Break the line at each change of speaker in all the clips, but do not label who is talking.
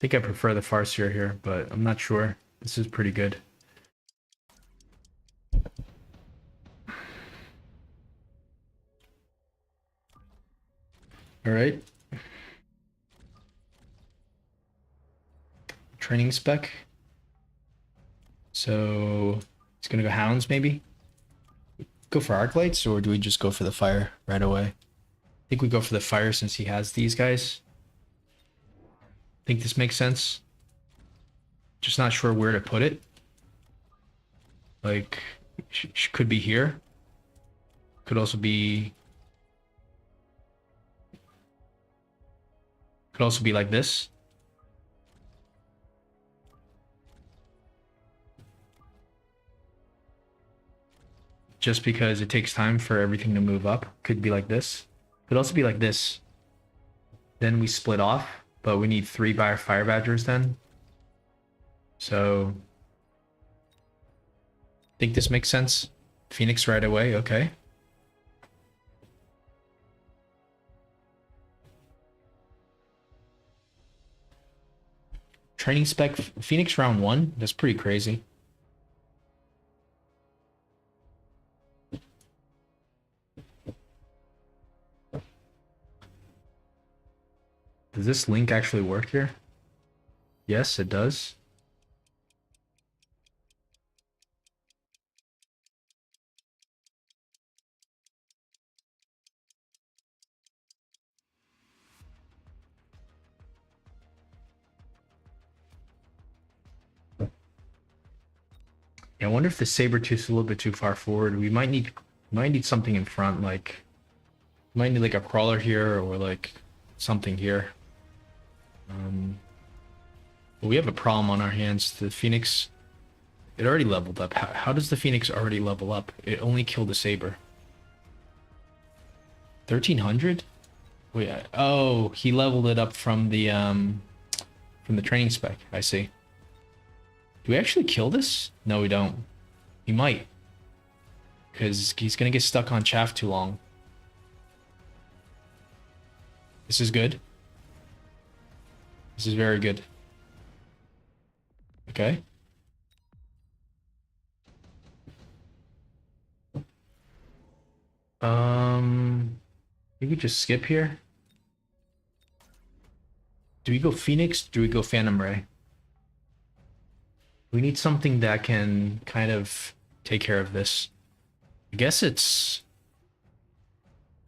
think I prefer the Farseer here, but I'm not sure. This is pretty good. All right. Training spec. So it's gonna go hounds maybe. Go for arc lights, or do we just go for the fire right away? I think we go for the fire since he has these guys. Think this makes sense. Just not sure where to put it. Like, could be here. Could also be. Could also be like this. Just because it takes time for everything to move up. Could be like this. Could also be like this. Then we split off, but we need 3 fire badgers then. So think this makes sense. Phoenix right away, okay. Training spec Phoenix round 1, that's pretty crazy. Does this link actually work here? Yes, it does. Yeah, I wonder if the Sabertooth's a little bit too far forward. We might need something in front, like might need like a crawler here or like something here. But we have a problem on our hands. The Phoenix, it already leveled up. How does the Phoenix already level up? It only killed a Saber. 1300? Wait, oh, he leveled it up from the training spec. I see. Do we actually kill this? No, we don't. He might. Because he's going to get stuck on chaff too long. This is good. This is very good. Okay. Maybe just skip here. Do we go Phoenix? Do we go Phantom Ray? We need something that can kind of take care of this. I guess it's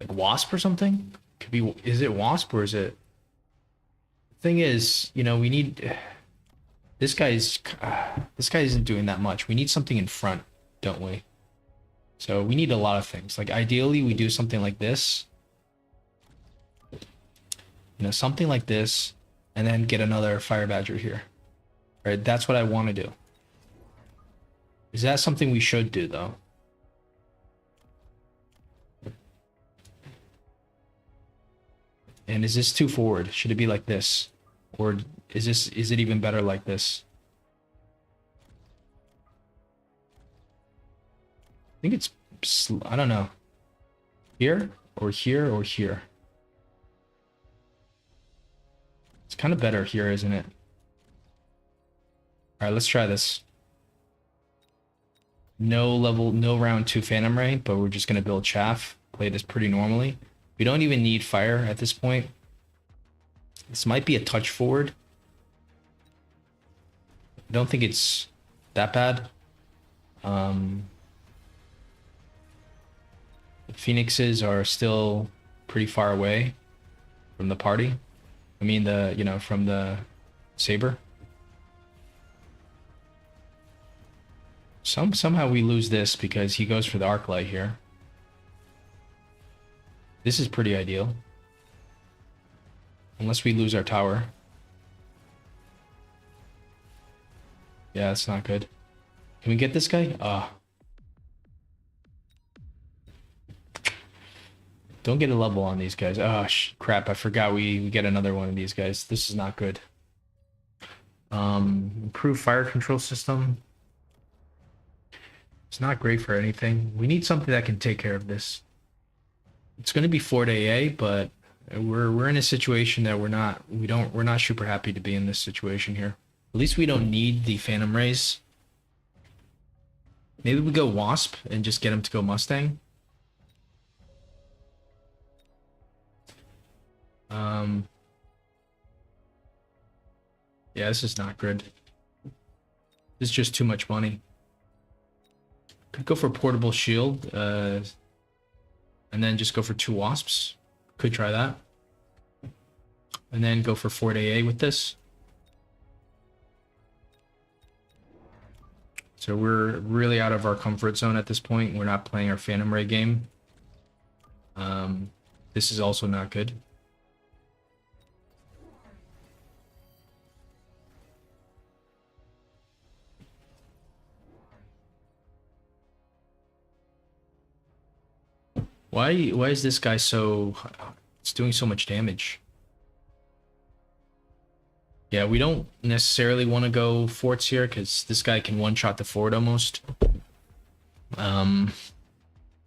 like Wasp or something. Could be. Is it Wasp or is it? Thing is, you know, we need. This guy isn't doing that much. We need something in front, don't we? So we need a lot of things. Like ideally, we do something like this. You know, something like this, and then get another Fire Badger here. Right? That's what I want to do. Is that something we should do, though? And is this too forward? Should it be like this? Or is it even better like this? I think it's, I don't know. Here or here or here? It's kind of better here, isn't it? All right, let's try this. No round 2 Phantom Ray, but we're just gonna build chaff. Play this pretty normally. We don't even need fire at this point. This might be a touch forward. I don't think it's that bad. The Phoenixes are still pretty far away from the party. I mean, from the Saber. Somehow we lose this because he goes for the arc light here. This is pretty ideal. Unless we lose our tower. Yeah, that's not good. Can we get this guy? Don't get a level on these guys. Oh, crap. I forgot we get another one of these guys. This is not good. Improve fire control system. It's not great for anything. We need something that can take care of this. It's going to be Fort AA, but We're in a situation that we're not super happy to be in this situation here. At least we don't need the Phantom Rays. Maybe we go Wasp and just get him to go Mustang. Yeah, this is not good. This is just too much money. Could go for Portable Shield, and then just go for 2 Wasps. Could try that. And then go for Fort AA with this. So we're really out of our comfort zone at this point. We're not playing our Phantom Ray game. This is also not good. Why is this guy so... It's doing so much damage. Yeah, we don't necessarily want to go forts here because this guy can one-shot the fort almost. Gonna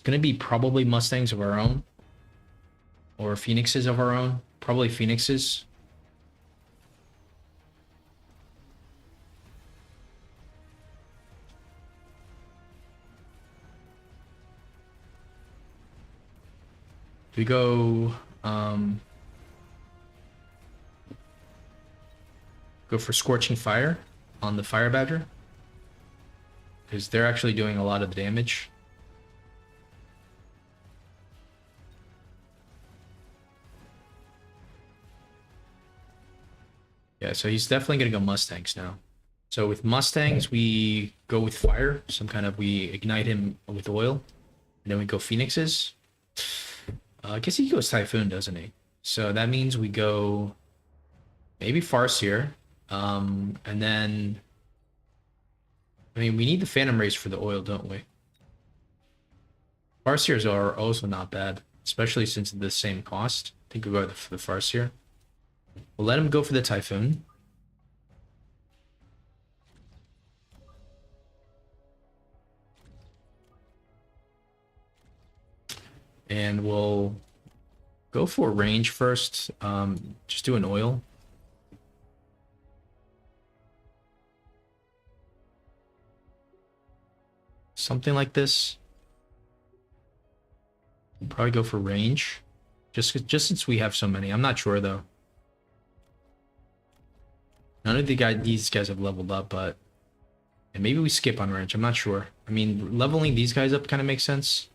be probably Mustangs of our own. Or Phoenixes of our own. Probably Phoenixes. Do we go... go for Scorching Fire on the Fire Badger? Because they're actually doing a lot of the damage. Yeah, so he's definitely going to go Mustangs now. So with Mustangs, we go with fire. We ignite him with oil. And then we go Phoenixes. I guess he goes Typhoon, doesn't he? So that means we go maybe Farseer. And then... I mean, we need the Phantom Rays for the oil, don't we? Farseers are also not bad, especially since it's the same cost. I think we'll go for the Farseer. We'll let him go for the Typhoon. And we'll go for range first. Just do an oil. Something like this. We'll probably go for range. Just since we have so many. I'm not sure though. None of these guys have leveled up, but and maybe we skip on range. I'm not sure. I mean, leveling these guys up kind of makes sense.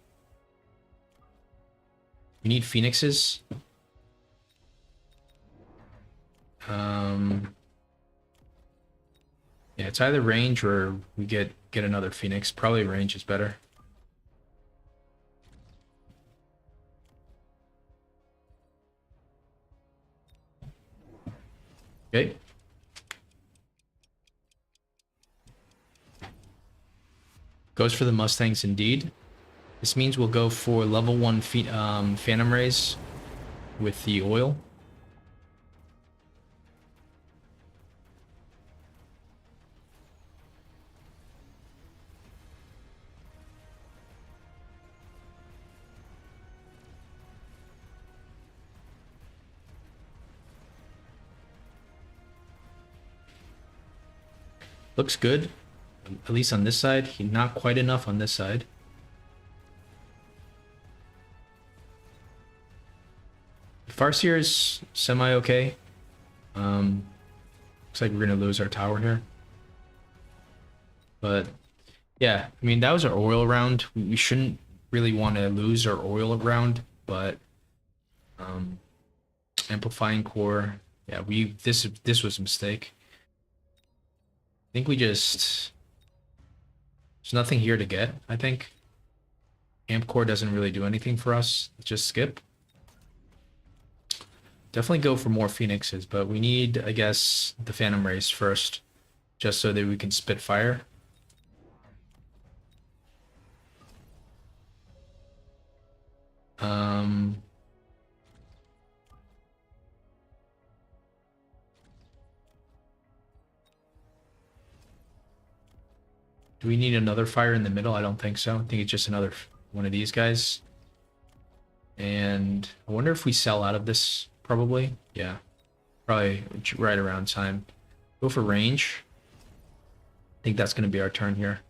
We need Phoenixes. Yeah, it's either range or we get another Phoenix. Probably range is better. Okay. Goes for the Mustangs indeed. This means we'll go for level 1 Phantom Rays with the oil. Looks good, at least on this side. Not quite enough on this side. Farseer is semi-okay. Looks like we're gonna lose our tower here. But yeah, I mean, that was our oil round. We shouldn't really want to lose our oil round, but amplifying core, yeah, this was a mistake. I think we just... There's nothing here to get, I think. Amp core doesn't really do anything for us. Let's just skip. Definitely go for more Phoenixes, but we need, I guess, the Phantom Rays first, just so that we can spit fire. Do we need another fire in the middle? I don't think so. I think it's just another one of these guys. And I wonder if we sell out of this, probably. Yeah, probably right around time. Go for range. I think that's going to be our turn here.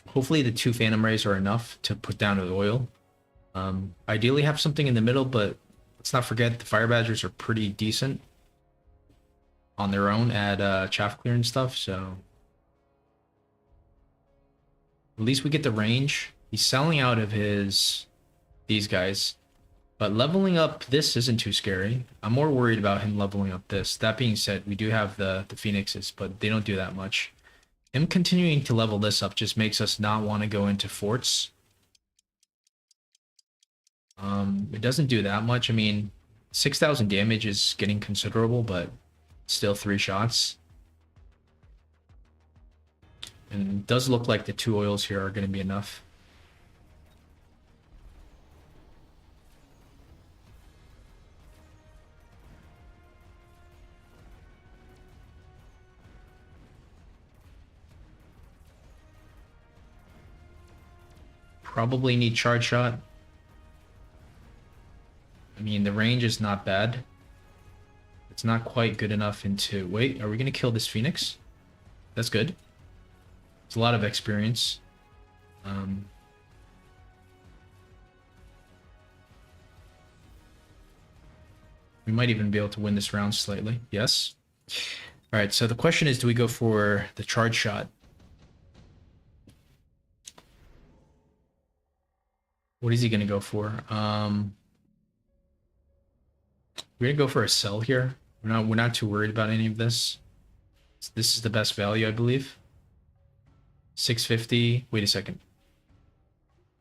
Hopefully the 2 Phantom Rays are enough to put down the oil. Ideally have something in the middle, but let's not forget the Fire Badgers are pretty decent on their own at chaff clear and stuff, so at least we get the range. He's selling out of these guys, but leveling up this isn't too scary. I'm more worried about him leveling up this. That being said, we do have the Phoenixes, but they don't do that much. Him continuing to level this up just makes us not want to go into forts. It doesn't do that much. I mean, 6,000 damage is getting considerable, but still 3 shots. And it does look like the 2 oils here are going to be enough. Probably need charge shot. I mean, the range is not bad. It's not quite good enough into... Wait, are we going to kill this Phoenix? That's good. It's a lot of experience. We might even be able to win this round slightly. Yes. All right, so the question is, do we go for the charge shot? What is he going to go for? We're going to go for a sell here. We're not too worried about any of this. This is the best value, I believe. 650. Wait a second.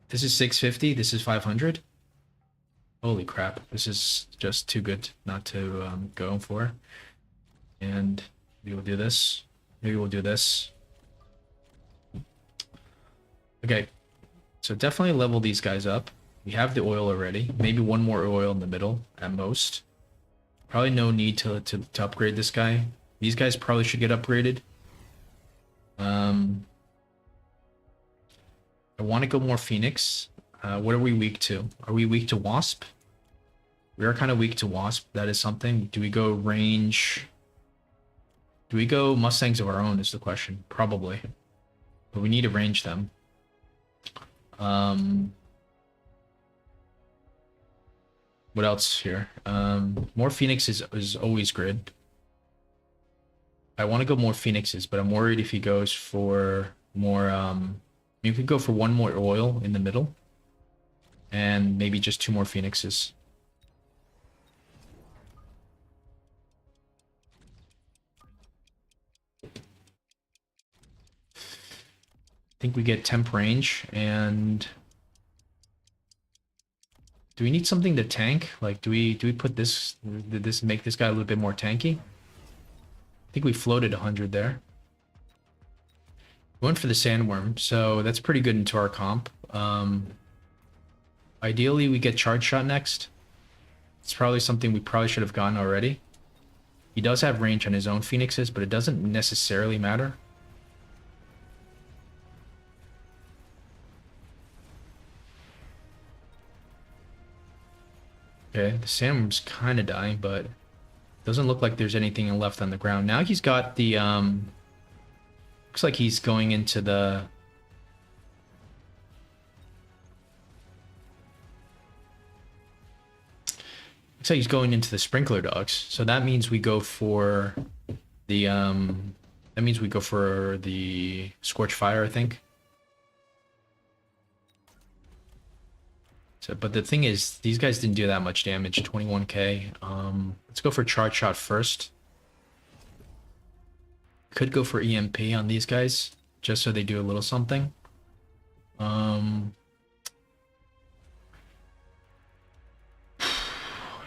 This is 650. This is 500. Holy crap. This is just too good not to go for. And maybe we'll do this. Maybe we'll do this. Okay. So definitely level these guys up. We have the oil already. Maybe one more oil in the middle at most. Probably no need to upgrade this guy. These guys probably should get upgraded. I want to go more Phoenix. What are we weak to? Are we weak to Wasp? We are kind of weak to Wasp. That is something. Do we go range? Do we go Mustangs of our own is the question. Probably. But we need to range them. What else here? More Phoenix is always good. I want to go more Phoenixes, but I'm worried if he goes for more... we could go for one more oil in the middle. And maybe just 2 more Phoenixes. I think we get temp range, and... Do we need something to tank? Like, do we put this... Did this make this guy a little bit more tanky? I think we floated 100 there. We went for the sandworm, so that's pretty good into our comp. Ideally, we get charge shot next. It's probably something we probably should have gotten already. He does have range on his own Phoenixes, but it doesn't necessarily matter. Okay, the sandworm's kind of dying, but doesn't look like there's anything left on the ground. Now he's got the, looks like he's going into the... Looks like he's going into the sprinkler dogs. So that means we go for the, that means we go for the Scorch Fire, I think. So, but the thing is, these guys didn't do that much damage, 21k. Let's go for Charge Shot first. Could go for EMP on these guys, just so they do a little something.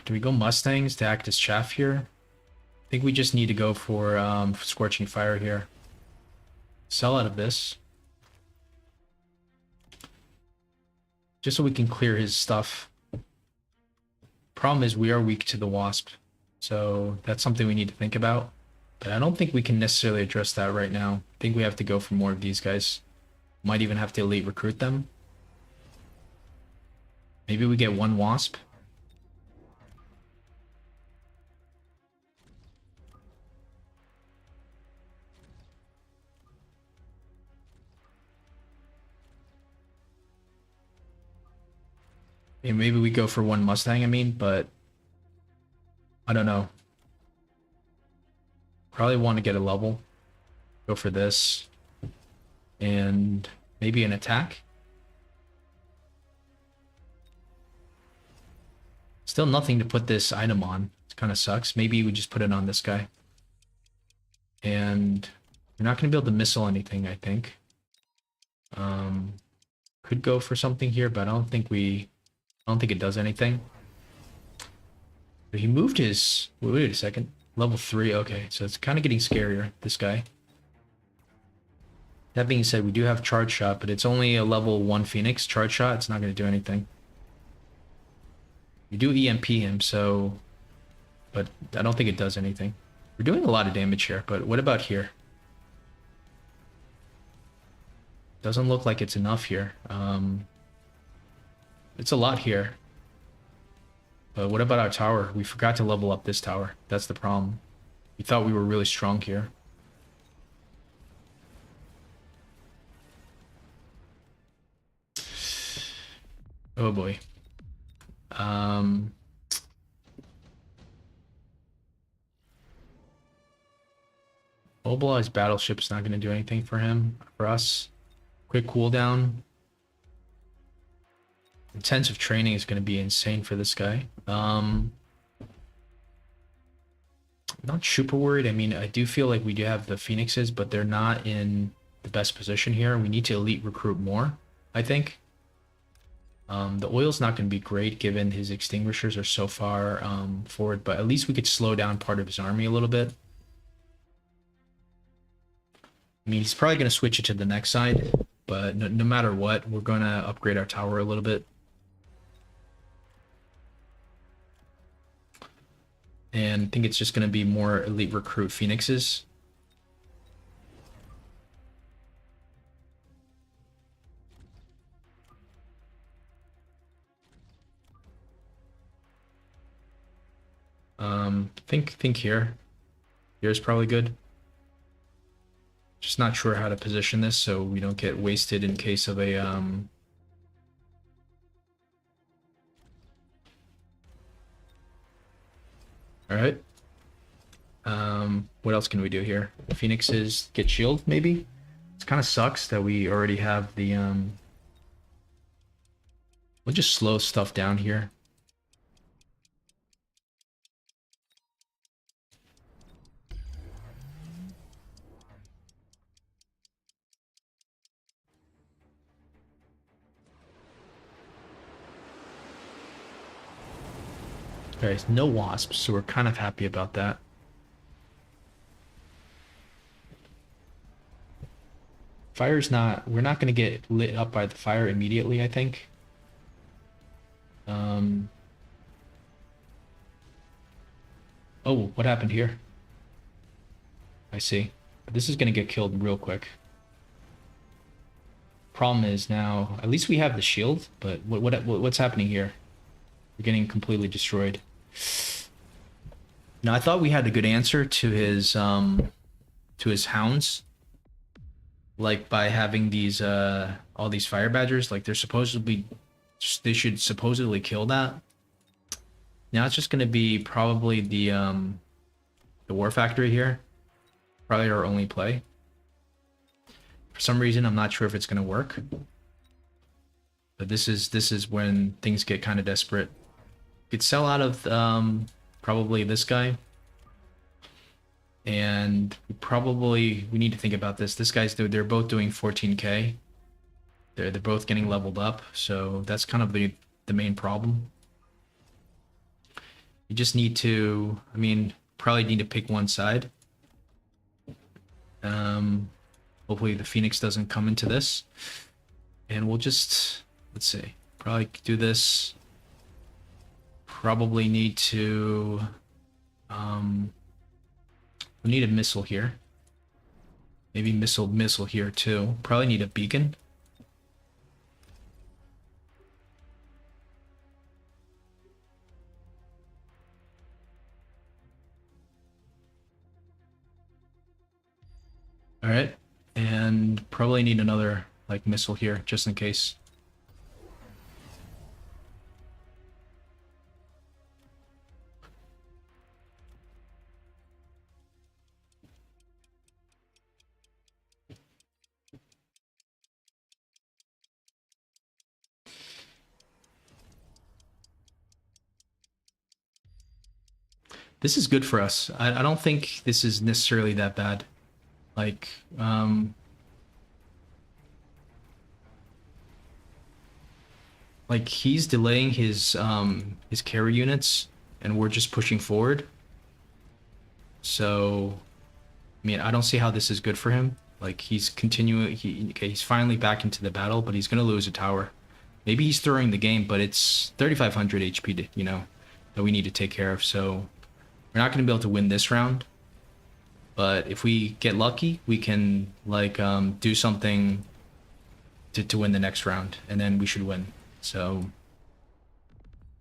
Do we go Mustangs to act as chaff here? I think we just need to go for Scorching Fire here. Sell out of this. Just so we can clear his stuff. Problem is we are weak to the Wasp. So that's something we need to think about. But I don't think we can necessarily address that right now. I think we have to go for more of these guys. Might even have to elite recruit them. Maybe we get one wasp. And maybe we go for one Mustang, I mean, but I don't know. Probably want to get a level. Go for this. And maybe an attack. Still nothing to put this item on. It kind of sucks. Maybe we just put it on this guy. And we're not going to be able to missile anything, I think. Could go for something here, but I don't think it does anything. But he moved his... Wait a second. Level 3, okay. So it's kind of getting scarier, this guy. That being said, we do have charge shot, but it's only a level 1 Phoenix charge shot. It's not going to do anything. We do EMP him, so... But I don't think it does anything. We're doing a lot of damage here, but what about here? Doesn't look like it's enough here. It's a lot here. But what about our tower? We forgot to level up this tower. That's the problem. We thought we were really strong here. Oh boy. Mobilized battleship's not going to do anything for him, for us. Quick cooldown. Intensive training is going to be insane for this guy. Not super worried. I mean, I do feel like we do have the Phoenixes, but they're not in the best position here. We need to elite recruit more, I think. The oil's not going to be great given his extinguishers are so far forward, but at least we could slow down part of his army a little bit. I mean, he's probably going to switch it to the next side, but no matter what, we're going to upgrade our tower a little bit. And I think it's just going to be more elite recruit Phoenixes. Think here. Here's probably good. Just not sure how to position this so we don't get wasted in case of a All right. What else can we do here? Phoenixes get shield, maybe? It kind of sucks that we already have the we'll just slow stuff down here. Okay, no wasps, so we're kind of happy about that. Fire's not... We're not going to get lit up by the fire immediately, I think. Oh, what happened here? I see. But this is going to get killed real quick. Problem is now... At least we have the shield, but what's happening here? We're getting completely destroyed. Now, I thought we had a good answer to his hounds. Like, by having these, all these fire badgers, like, they're supposed to be... They should supposedly kill that. Now it's just going to be probably the war factory here. Probably our only play. For some reason, I'm not sure if it's going to work. But this is when things get kind of desperate. Could sell out of probably this guy. And we need to think about this. This guy's they're both doing 14k. They're both getting leveled up, so that's kind of the main problem. You just need to, I mean, probably need to pick one side. Hopefully the Phoenix doesn't come into this. And we'll just, let's see, probably do this. Probably need to, we need a missile here. Maybe missile here too. Probably need a beacon. All right, and probably need another like missile here just in case. This is good for us. I don't think this is necessarily that bad. Like, um, like he's delaying his carry units, and we're just pushing forward. So, I mean, I don't see how this is good for him. Like he's continuing. Okay, he's finally back into the battle, but he's gonna lose a tower. Maybe he's throwing the game, but it's 3,500 HP, that we need to take care of. So we're not gonna be able to win this round. But if we get lucky, we can like do something to win the next round, and then we should win. So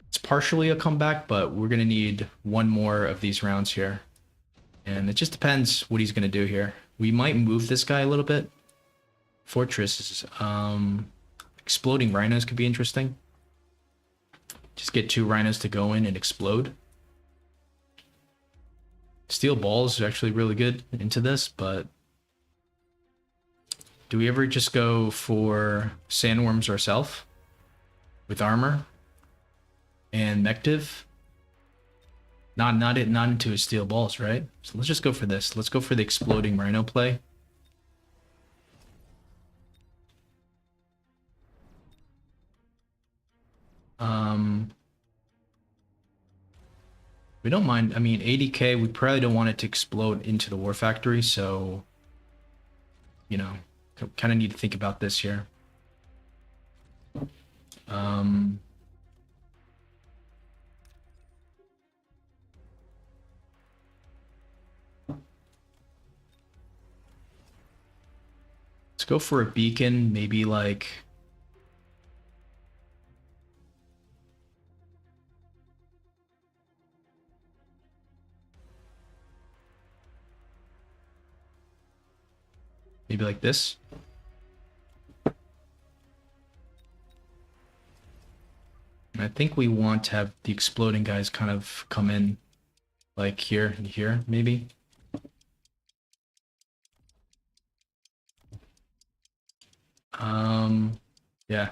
it's partially a comeback, but we're gonna need one more of these rounds here. And it just depends what he's gonna do here. We might move this guy a little bit. Fortress, exploding rhinos could be interesting. Just get 2 rhinos to go in and explode. Steel balls is actually really good into this, but do we ever just go for sandworms ourselves with armor and mective? Not into his steel balls, right? So let's just go for this. Let's go for the exploding rhino play. We don't mind. I mean, 80k, we probably don't want it to explode into the war factory, so, you know, kind of need to think about this here. Let's go for a beacon, maybe like... maybe like this. And I think we want to have the exploding guys kind of come in like here and here, maybe. Yeah.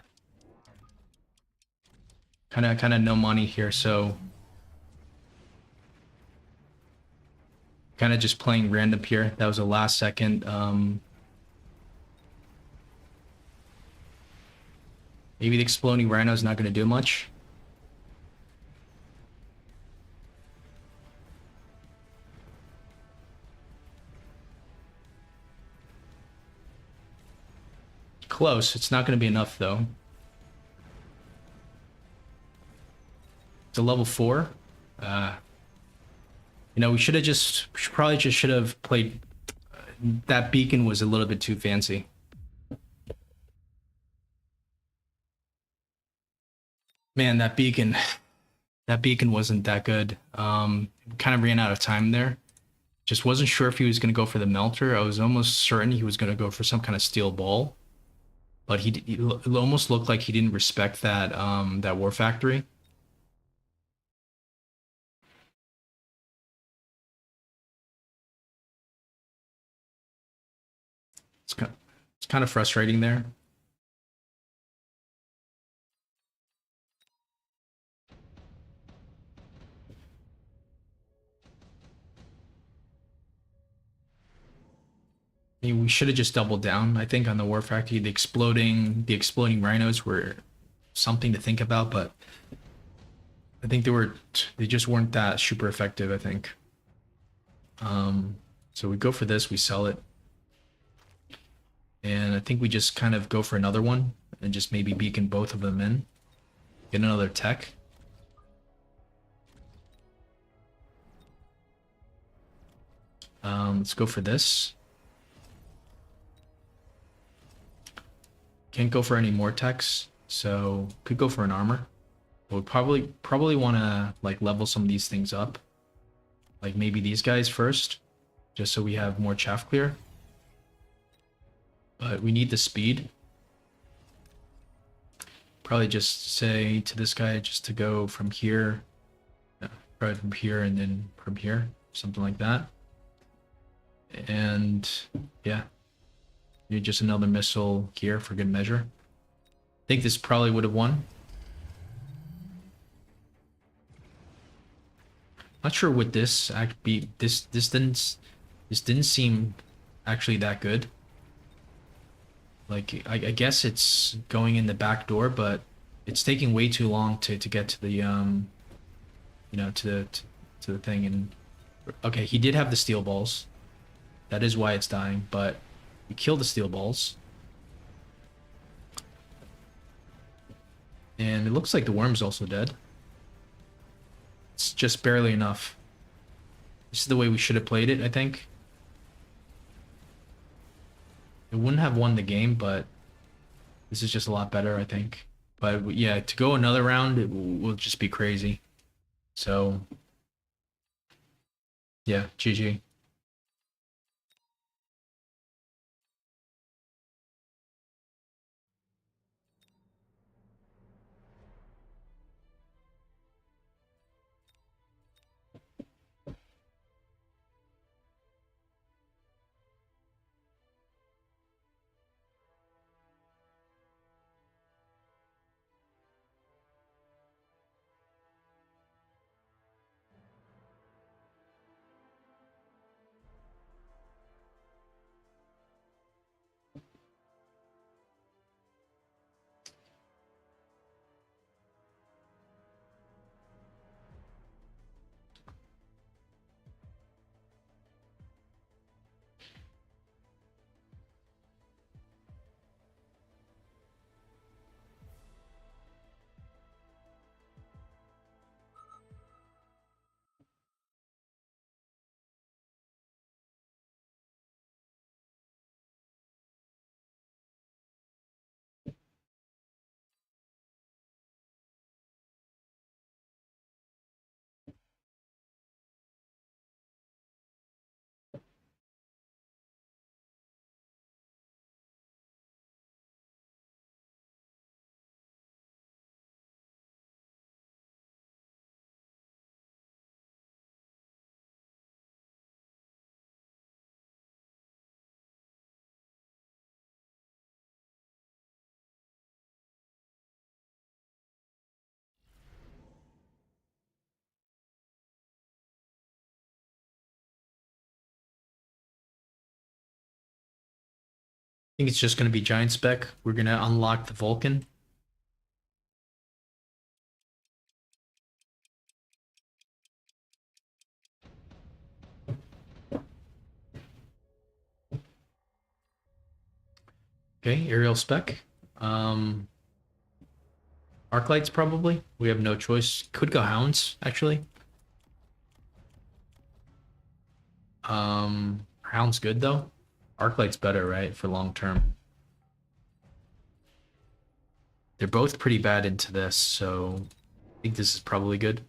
Kind of no money here, so kind of just playing random here. That was a last second. Maybe the exploding rhino is not going to do much. Close. It's not going to be enough though. It's a level 4. You know, we probably just should have played. That beacon was a little bit too fancy. Man, that beacon wasn't that good. Kind of ran out of time there. Just wasn't sure if he was going to go for the melter. I was almost certain he was going to go for some kind of steel ball, but it almost looked like he didn't respect that war factory. It's kind of frustrating there. I mean, we should have just doubled down, I think, on the war factory. The exploding rhinos were something to think about, but I think they just weren't that super effective, I think. So we go for this, we sell it. And I think we just kind of go for another one and just maybe beacon both of them in. Get another tech. Let's go for this. Can't go for any more techs, so could go for an armor. But we probably want to like level some of these things up. Like maybe these guys first, just so we have more chaff clear. but we need the speed. Probably just say to this guy just to go from here, probably from here and then from here, something like that. And yeah, need just another missile here for good measure. I think this probably would have won. Not sure what this act be. This didn't seem actually that good. Like I guess it's going in the back door, but it's taking way too long to get to the to the thing. And okay, he did have the steel balls. That is why it's dying, but we killed the steel balls. And it looks like the worm's also dead. It's just barely enough. This is the way we should have played it, I think. It wouldn't have won the game, but this is just a lot better, I think. But yeah, to go another round, it will just be crazy. So, yeah, GG. I think it's just going to be giant spec. We're going to unlock the Vulcan. Okay, aerial spec. Arc lights probably. We have no choice. Could go hounds actually. Hound's good though. Arc light's better, right, for long term. They're both pretty bad into this, so I think this is probably good.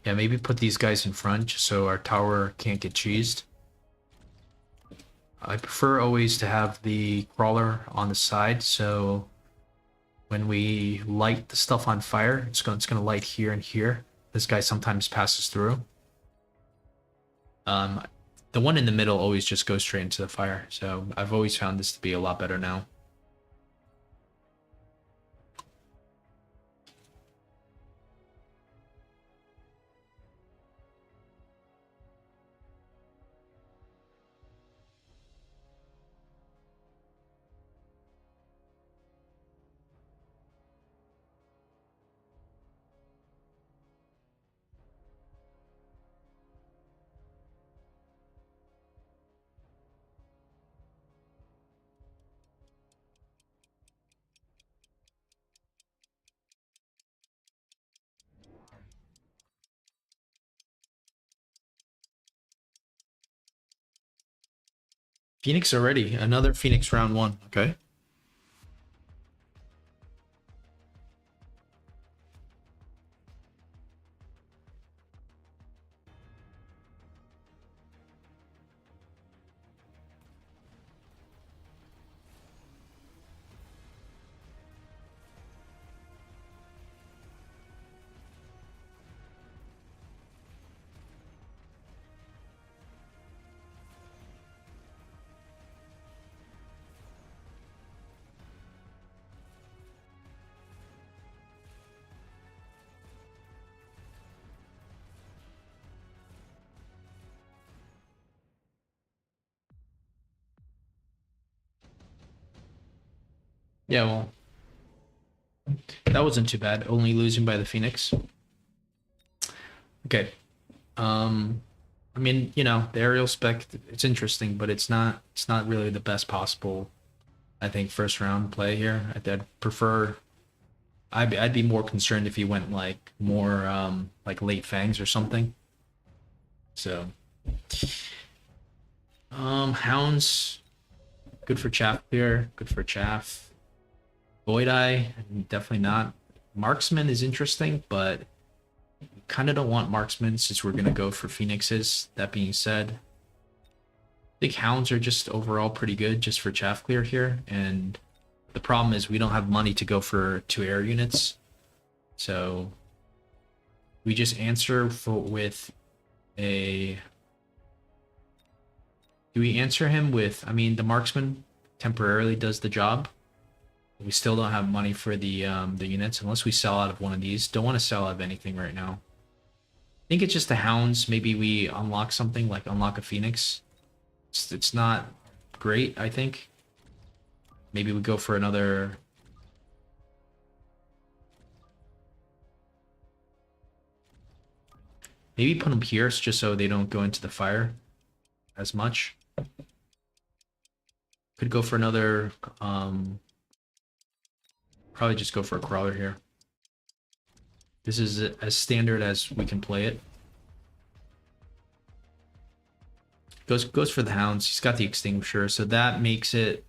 Yeah, maybe put these guys in front just so our tower can't get cheesed. I prefer always to have the crawler on the side, so when we light the stuff on fire, it's going to light here and here. This guy sometimes passes through. The one in the middle always just goes straight into the fire, so I've always found this to be a lot better now. Phoenix already. Another Phoenix round one. Okay. Yeah, well, that wasn't too bad. Only losing by the Phoenix. Okay. Um, I mean, you know, the aerial spec, it's interesting, but it's not really the best possible, I think, first round play here. I'd prefer I'd be more concerned if he went like more like late fangs or something. So hounds, good for chaff clear, good for chaff. Void Eye, definitely not. Marksman is interesting, but kind of don't want marksman since we're gonna go for phoenixes. That being said, I think hounds are just overall pretty good just for chaff clear here, and the problem is we don't have money to go for 2 air units, so we just answer with a. Do we answer him with? I mean, the marksman temporarily does the job. We still don't have money for the units unless we sell out of one of these. Don't want to sell out of anything right now. I think it's just the hounds. Maybe we unlock something like unlock a phoenix. It's not great, I think. Maybe we go for another. Maybe put them here just so they don't go into the fire as much. Could go for another. Probably just go for a crawler here. This is as standard as we can play it. Goes for the hounds. He's got the extinguisher, so that makes it.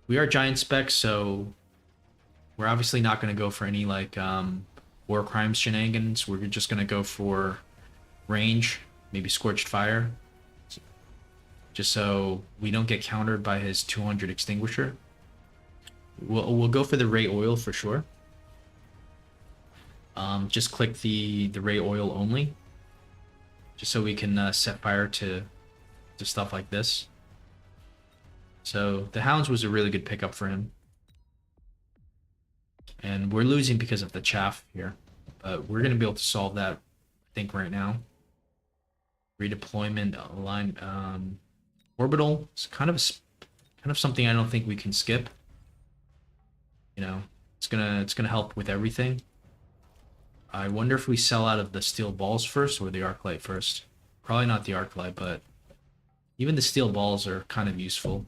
We are giant specs, so we're obviously not going to go for any like war crimes shenanigans. We're just going to go for range, maybe scorched fire, just so we don't get countered by his 200 extinguisher. We'll go for the ray oil for sure. Just click the ray oil only, just so we can set fire to stuff like this. So the hounds was a really good pickup for him, and we're losing because of the chaff here, but we're gonna be able to solve that, I think, right now. Redeployment align orbital. It's kind of something I don't think we can skip. You know, it's gonna help with everything. I wonder if we sell out of the steel balls first or the arc light first. Probably not the arc light, but even the steel balls are kind of useful.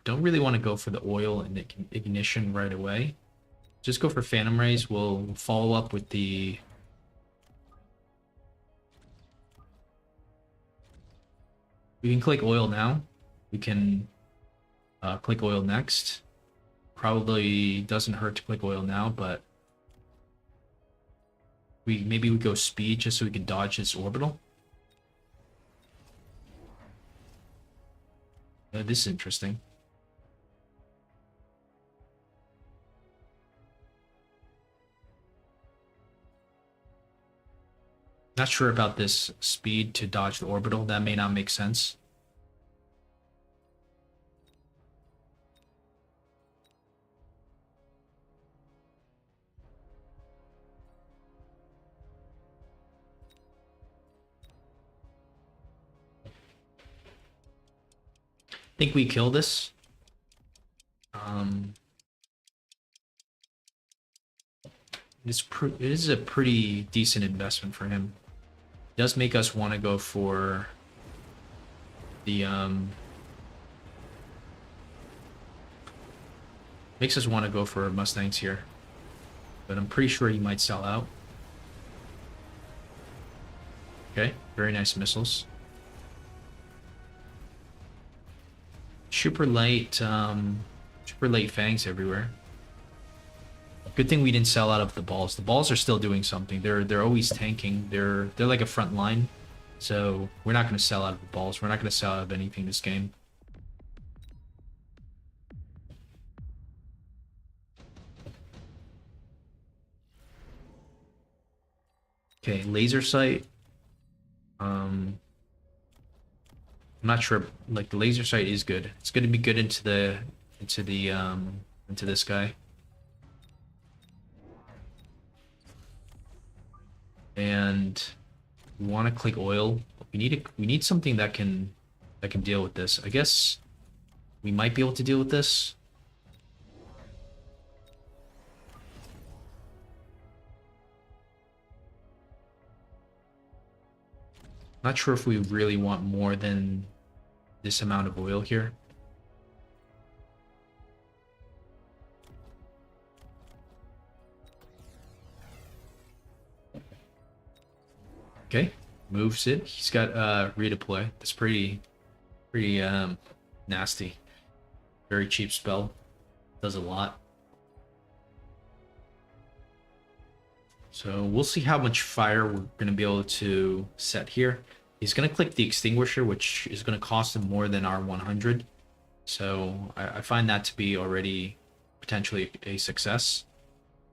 Don't really want to go for the oil and the ignition right away. Just go for phantom rays. We'll follow up with the. We can click oil now. We can click oil next. Probably doesn't hurt to click oil now, but maybe we go speed just so we can dodge this orbital. This is interesting. Not sure about this speed to dodge the orbital. That may not make sense. I think we kill this. It is a pretty decent investment for him. It does make us want to go for the makes us want to go for Mustangs here, but I'm pretty sure he might sell out. Okay, very nice missiles. Super light fangs everywhere. Good thing we didn't sell out of the balls. The balls are still doing something. They're always tanking. They're like a front line. So we're not going to sell out of the balls. We're not going to sell out of anything this game. Okay, laser sight. I'm not sure. Like the laser sight is good. It's going to be good into this guy. And we want to click oil. We need something that can I can deal with this. I guess we might be able to deal with this. Not sure if we really want more than this amount of oil here. Okay, moves it. He's got redeploy. That's pretty nasty. Very cheap spell. Does a lot. So we'll see how much fire we're going to be able to set here. He's going to click the extinguisher, which is going to cost him more than our 100. So I find that to be already potentially a success.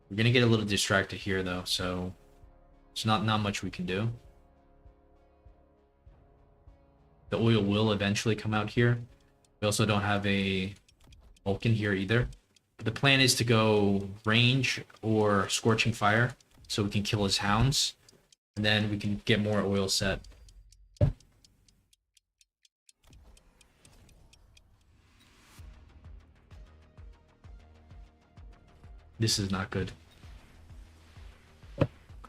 We're going to get a little distracted here, though, so it's not much we can do. The oil will eventually come out here. We also don't have a Vulcan here either. But the plan is to go range or scorching fire, so we can kill his hounds, and then we can get more oil set. This is not good.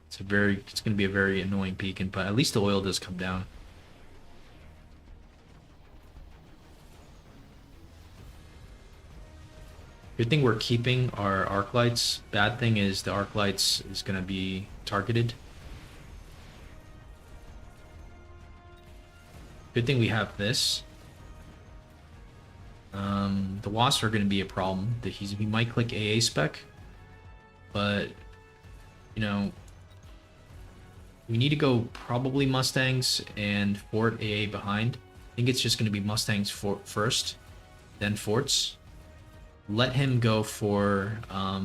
It's going to be a very annoying beacon, but at least the oil does come down. Good thing we're keeping our arc lights. Bad thing is the arc lights is going to be targeted. Good thing we have this. The wasps are going to be a problem. He might click AA spec, but you know, we need to go probably Mustangs and Fort AA behind. I think it's just going to be Mustangs first, then Forts. Let him go for the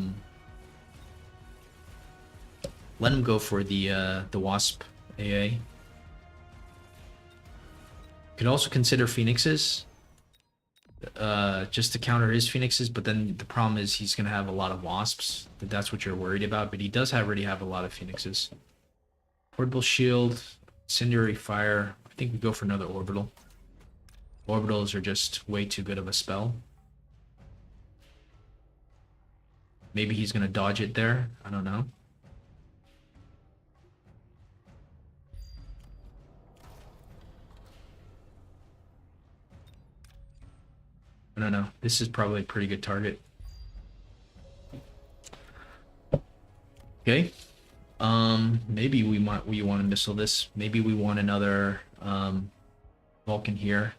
Wasp AA. Could also consider Phoenixes, just to counter his Phoenixes, but then the problem is he's gonna have a lot of Wasps. That's what you're worried about, but he does already have a lot of Phoenixes. Portable Shield, Incendiary Fire. I think we go for another Orbital. Orbitals are just way too good of a spell. Maybe he's gonna dodge it there. I don't know. I don't know. This is probably a pretty good target. Okay. Maybe we want to missile this. Maybe we want another Vulcan here.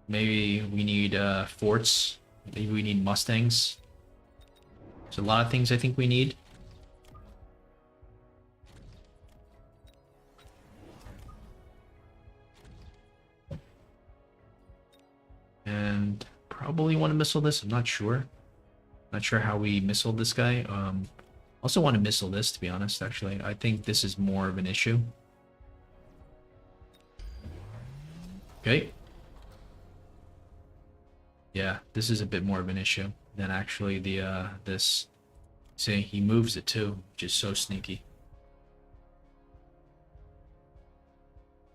Maybe we need forts. Maybe we need Mustangs. There's a lot of things I think we need. And probably want to missile this. I'm not sure. Not sure how we missile this guy. Also want to missile this, to be honest, actually. I think this is more of an issue. Okay. Yeah, this is a bit more of an issue than actually the this. See, he moves it too, which is so sneaky.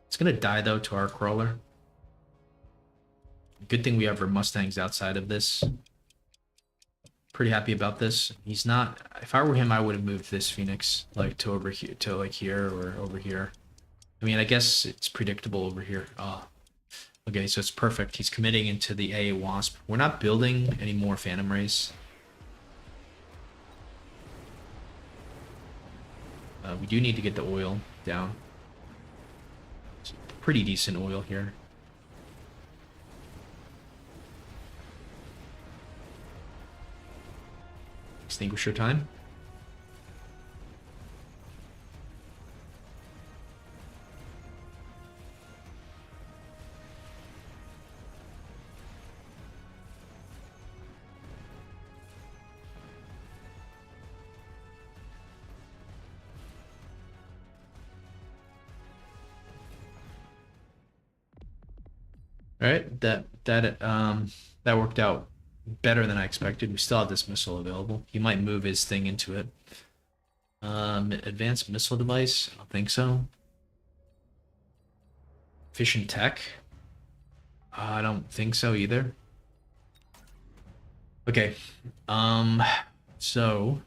It's gonna die though to our crawler. Good thing we have our Mustangs outside of this. Pretty happy about this. He's not. If I were him, I would have moved this Phoenix like to over here, to like here or over here. I mean, I guess it's predictable over here. Oh, okay, so it's perfect. He's committing into the AA Wasp. We're not building any more Phantom Rays. We do need to get the oil down. It's pretty decent oil here. Extinguisher time. All right, that worked out better than I expected. We still have this missile available. He might move his thing into it. Advanced missile device? I don't think so. Efficient tech? I don't think so either. Okay. So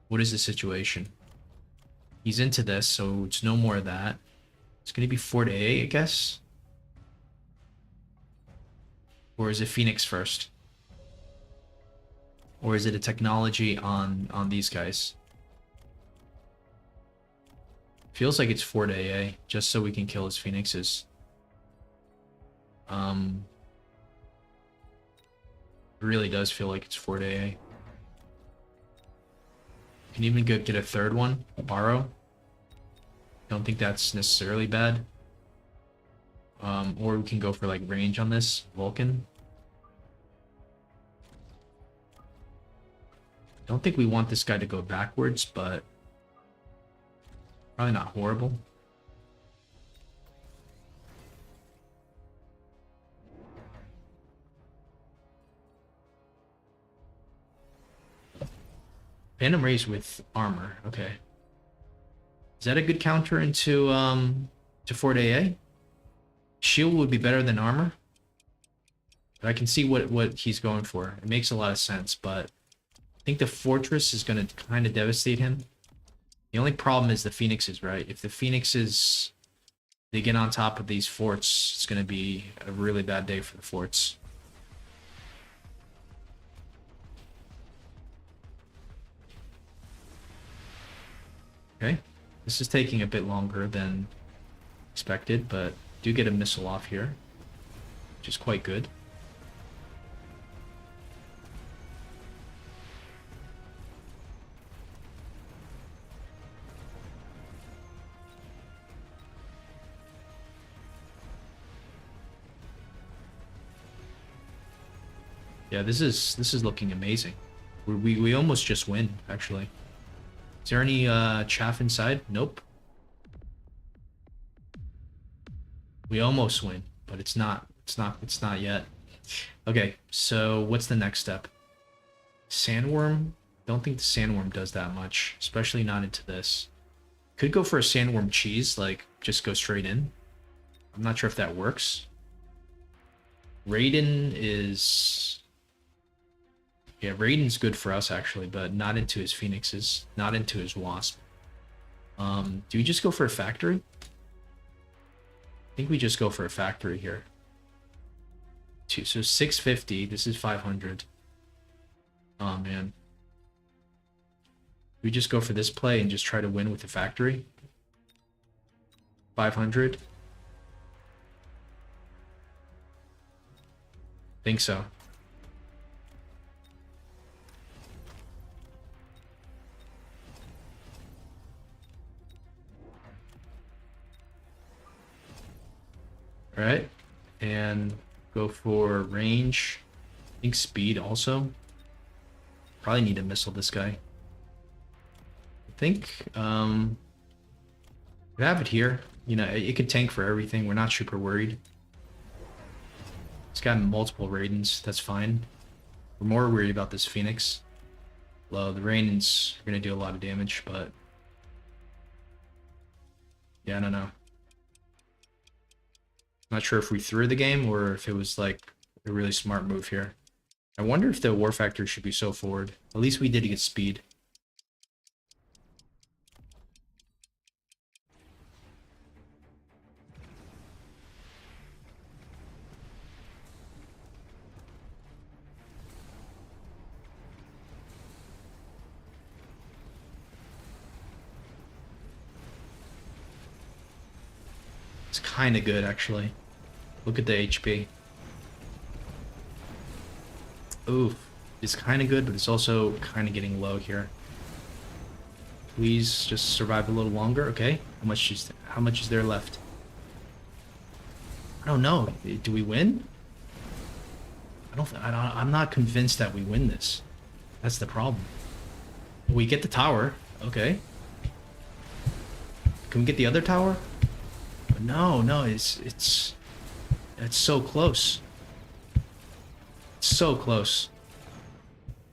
what is the situation? He's into this, so it's no more of that. It's gonna be 4 to A, I guess. Or is it Phoenix first? Or is it a technology on these guys? Feels like it's 4 to AA, just so we can kill his Phoenixes. It really does feel like it's 4 to AA. Can even go get a third one, borrow. Don't think that's necessarily bad. Or we can go for like range on this Vulcan. Don't think we want this guy to go backwards, but probably not horrible. Phantom Rays with armor. Okay. Is that a good counter into to Fort AA? Shield would be better than armor. But I can see what he's going for. It makes a lot of sense, but I think the fortress is going to kind of devastate him. The only problem is the Phoenixes, right? If the Phoenixes they get on top of these forts, it's going to be a really bad day for the forts. Okay. This is taking a bit longer than expected, but do get a missile off here, which is quite good. Yeah, this is looking amazing. We almost just win, actually. Is there any chaff inside? Nope. We almost win, but it's not yet. Okay, so what's the next step? Sandworm? Don't think the sandworm does that much, especially not into this. Could go for a sandworm cheese, like just go straight in. I'm not sure if that works. Raiden is... Yeah, Raiden's good for us, actually, but not into his Phoenixes, not into his Wasp. Do we just go for a factory? I think we just go for a factory here. So 650, this is 500. Oh, man. We just go for this play and just try to win with the factory? 500? Think so. All right, and go for range. I think speed also. Probably need to missile this guy. I think we have it here. You know, it could tank for everything. We're not super worried. It's got multiple Raidens. That's fine. We're more worried about this Phoenix. Well, the Raidens are going to do a lot of damage, but... Yeah, I don't know. Not sure if we threw the game or if it was like a really smart move here. I wonder if the War Factor should be so forward. At least we did get speed. It's kind of good, actually. Look at the HP. Oof. It's kind of good, but it's also kind of getting low here. Please just survive a little longer. Okay. How much is there left? I don't know. Do we win? I'm not convinced that we win this. That's the problem. We get the tower. Okay. Can we get the other tower? No, it's so close. It's so close.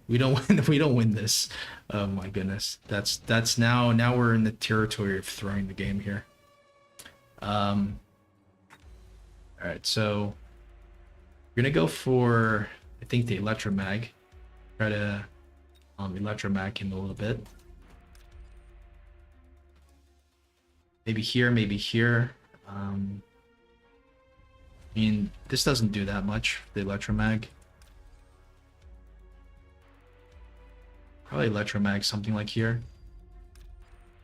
We don't win. We don't win this. Oh my goodness. That's now we're in the territory of throwing the game here. All right, so We're gonna go for, I think, the electromag. Try to electromag him a little bit. Maybe here, maybe here. I mean, this doesn't do that much, the electromag. Probably electromag something like here.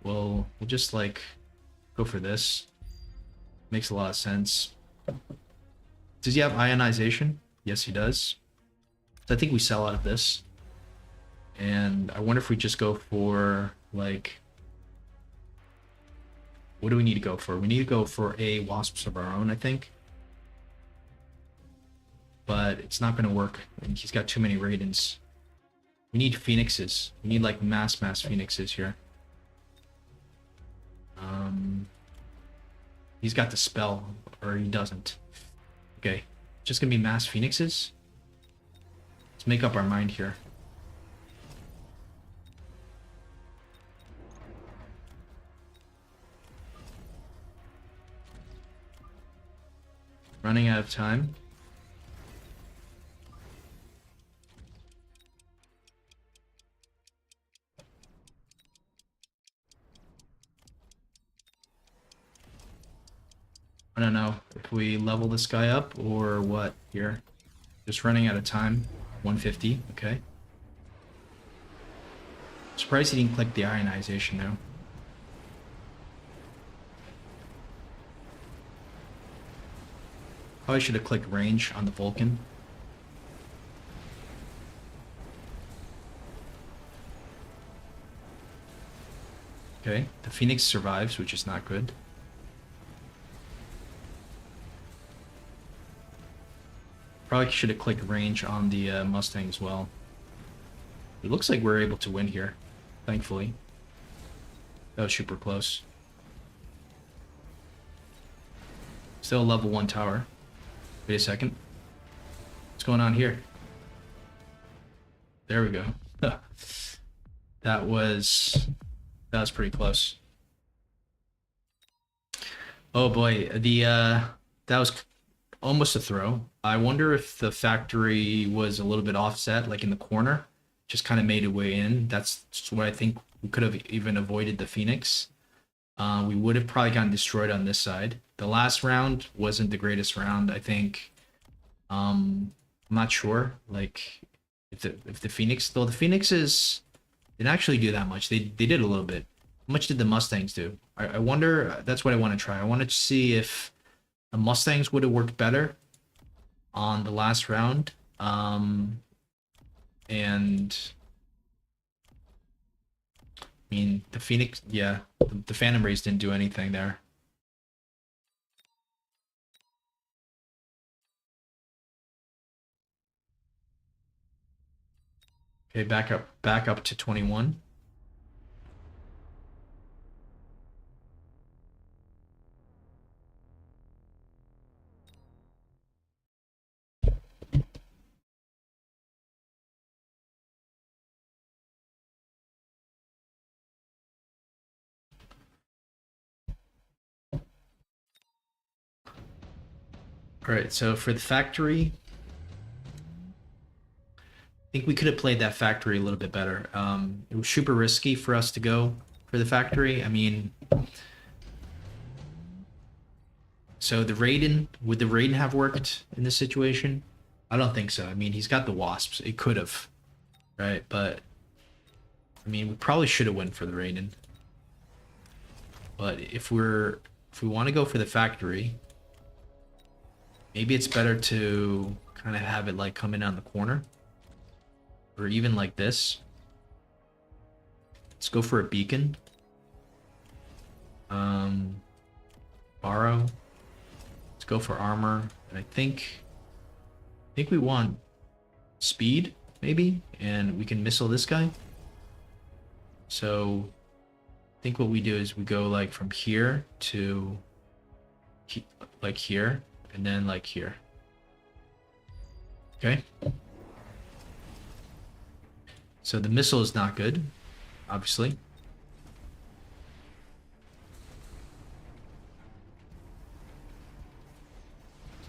We'll just like go for this. Makes a lot of sense. Does he have ionization? Yes, he does. So I think we sell out of this. And I wonder if we just go for, like... What do we need to go for? We need to go for a Wasps of our own, I think. But it's not going to work. And he's got too many Raidens. We need Phoenixes. We need, like, mass Phoenixes here. He's got the spell, or he doesn't. Okay, just gonna be mass Phoenixes? Let's make up our mind here. Running out of time. I don't know if we level this guy up or what here. Just running out of time. 150, okay. Surprised he didn't click the ionization though. Probably should have clicked range on the Vulcan. Okay, the Phoenix survives, which is not good. Probably should have clicked range on the Mustang as well. It looks like we're able to win here, thankfully. That was super close. Still a level 1 tower. Wait a second. What's going on here? There we go. That was pretty close. Oh boy, that was almost a throw. I wonder if the factory was a little bit offset, like in the corner, just kind of made it way in. That's what I think. We could have even avoided the Phoenix. We would have probably gotten destroyed on this side. The last round wasn't the greatest round, I think. I'm not sure, like, if the Phoenix, though the Phoenixes didn't actually do that much. They did a little bit. How much did the Mustangs do? I wonder, that's what I want to try. I wanted to see if the Mustangs would have worked better on the last round. And I mean, the Phoenix, yeah, the Phantom Rays didn't do anything there. Okay, back up to 21. All right, so for the factory, I think we could have played that factory a little bit better. It was super risky for us to go for the factory. I mean, so the Raiden, would the Raiden have worked in this situation? I don't think so. I mean, he's got the Wasps. It could have, right? But I mean, we probably should have went for the Raiden. But if we want to go for the factory, maybe it's better to kind of have it like come in on the corner. Or even like this. Let's go for a beacon. Borrow. Let's go for armor. And I think we want speed, maybe, and we can missile this guy. So I think what we do is we go like from here to like here, and then like here. Okay. So the missile is not good, obviously.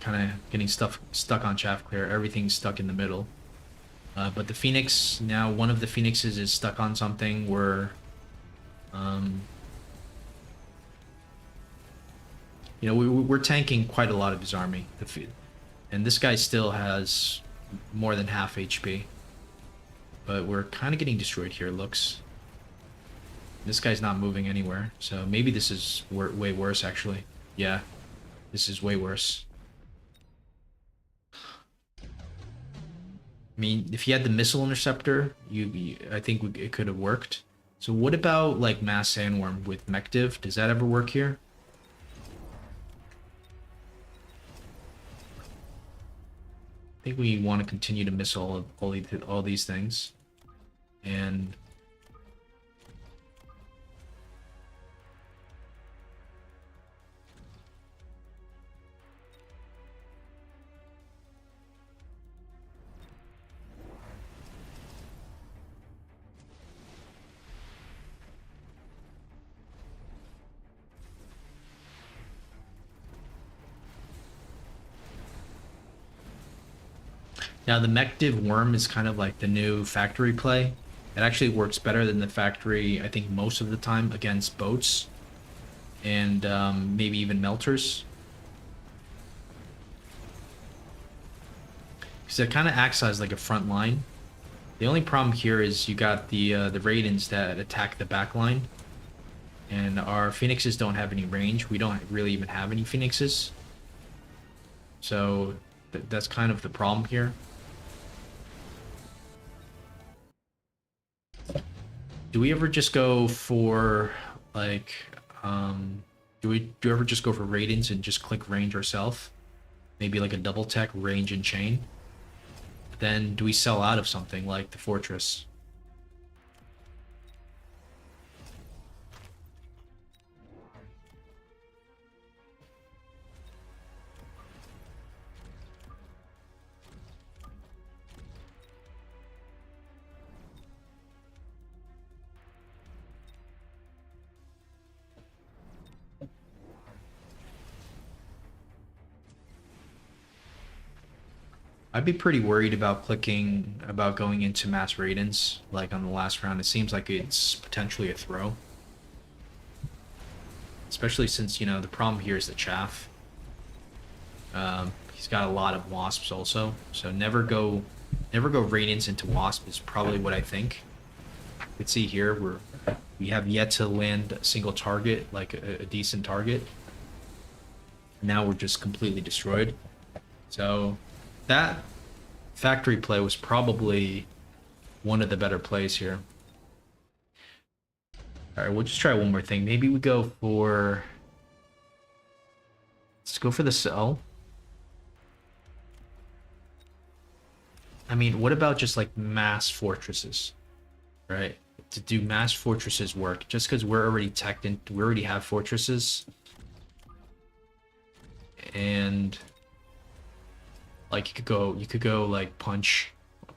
kind of getting stuck on chaff clear. Everything's stuck in the middle. But the Phoenix, now one of the Phoenixes is stuck on something where, you know, we're tanking quite a lot of his army. And this guy still has more than half HP. But we're kind of getting destroyed here, it looks. This guy's not moving anywhere. So maybe this is way worse, actually. Yeah, this is way worse. I mean, if you had the missile interceptor, I think it could have worked. So what about like mass sandworm with Mecdiv? Does that ever work here? I think we want to continue to miss all these things, and now the Mecdiv worm is kind of like the new factory play. It actually works better than the factory, I think, most of the time against boats and maybe even melters. Because it kind of acts as like a front line. The only problem here is you got the Raidens that attack the back line. And our Phoenixes don't have any range. We don't really even have any Phoenixes. So that's kind of the problem here. Do we ever just go for like do you ever just go for Raidens and just click range ourselves? Maybe like a double tech range and chain. But then do we sell out of something like the fortress? I'd be pretty worried about going into mass Raidens, like on the last round. It seems like it's potentially a throw. Especially since, you know, the problem here is the chaff. He's got a lot of wasps also, so never go Raidens into wasp is probably what I think. You can see here we have yet to land a single target, like a decent target. Now we're just completely destroyed. So that factory play was probably one of the better plays here. All right, we'll just try one more thing. Maybe we go for... Let's go for the cell. I mean, what about just like mass fortresses, right? To do mass fortresses work, just because we're already teched in, we already have fortresses. And... like you could go like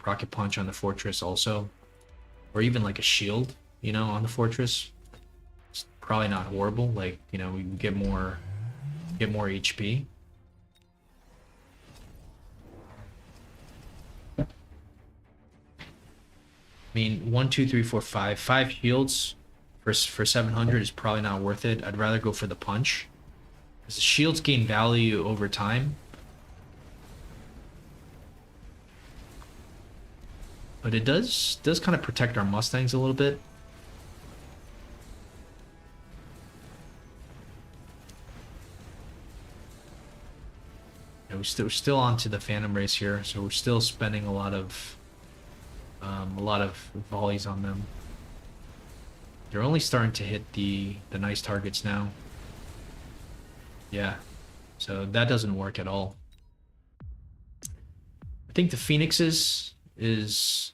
rocket punch on the fortress also, or even like a shield, you know, on the fortress. It's probably not horrible. Like, you know, we can get more HP. I mean, 1, 2, 3, 4, 5 shields for 700 is probably not worth it. I'd rather go for the punch, because the shields gain value over time. But it does kind of protect our Mustangs a little bit. Yeah, we're still onto the Phantom race here, so we're still spending a lot of volleys on them. They're only starting to hit the nice targets now. Yeah, so that doesn't work at all. I think the Phoenixes is...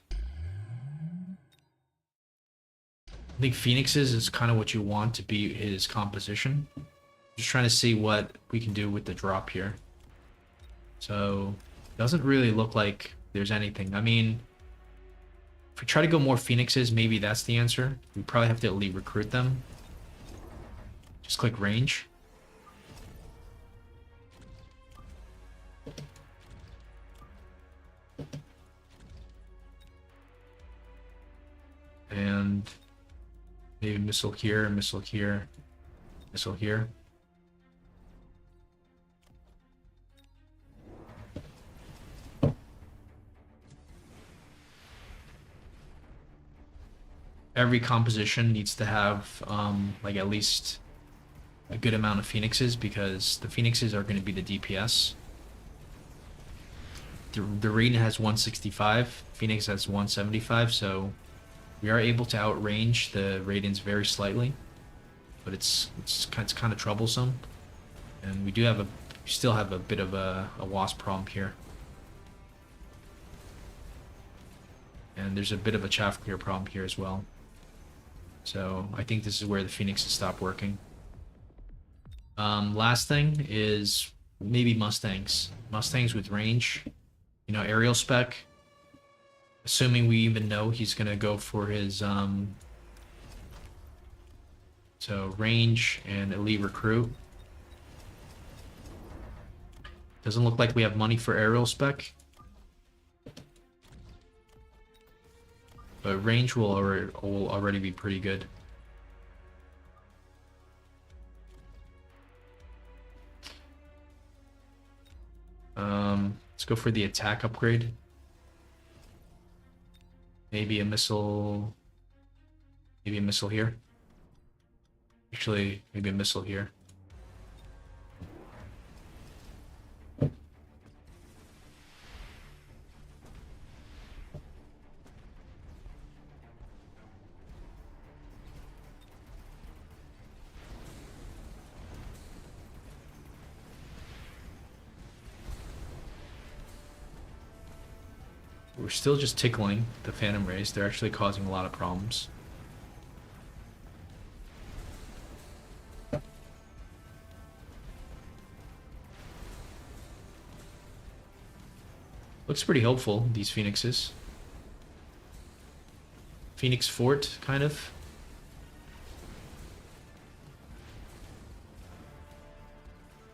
I think Phoenixes is kind of what you want to be his composition. Just trying to see what we can do with the drop here. So, doesn't really look like there's anything. I mean, if we try to go more Phoenixes, maybe that's the answer. We probably have to elite recruit them. Just click range. Maybe missile here, missile here, missile here. Every composition needs to have like at least a good amount of phoenixes, because the phoenixes are going to be the DPS. The Radiant has 165, Phoenix has 175, so we are able to outrange the Radiants very slightly, but it's kind of troublesome, and we still have a bit of a Wasp problem here, and there's a bit of a chaff clear problem here as well. So I think this is where the Phoenixes stop working. Last thing is maybe Mustangs. Mustangs with range. You know, aerial spec. Assuming we even know he's gonna go for his so range and elite recruit. Doesn't look like we have money for aerial spec. But range will already be pretty good. Let's go for the attack upgrade. Maybe a missile. Maybe a missile here. Actually, maybe a missile here. We're still just tickling the Phantom Rays. They're actually causing a lot of problems. Looks pretty hopeful, these Phoenixes. Phoenix Fort, kind of.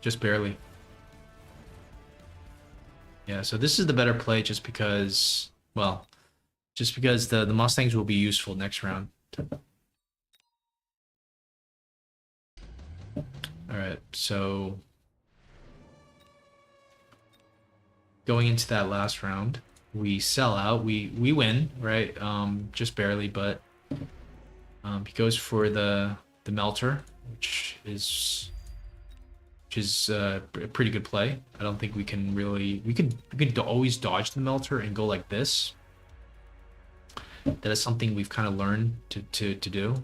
Just barely. Yeah, so this is the better play just because, well, just because the Mustangs will be useful next round. Alright, so going into that last round, we sell out. We win, right? Just barely, but he goes for the melter, which is a pretty good play. I don't think we can really... We could always dodge the melter and go like this. That is something we've kind of learned to do.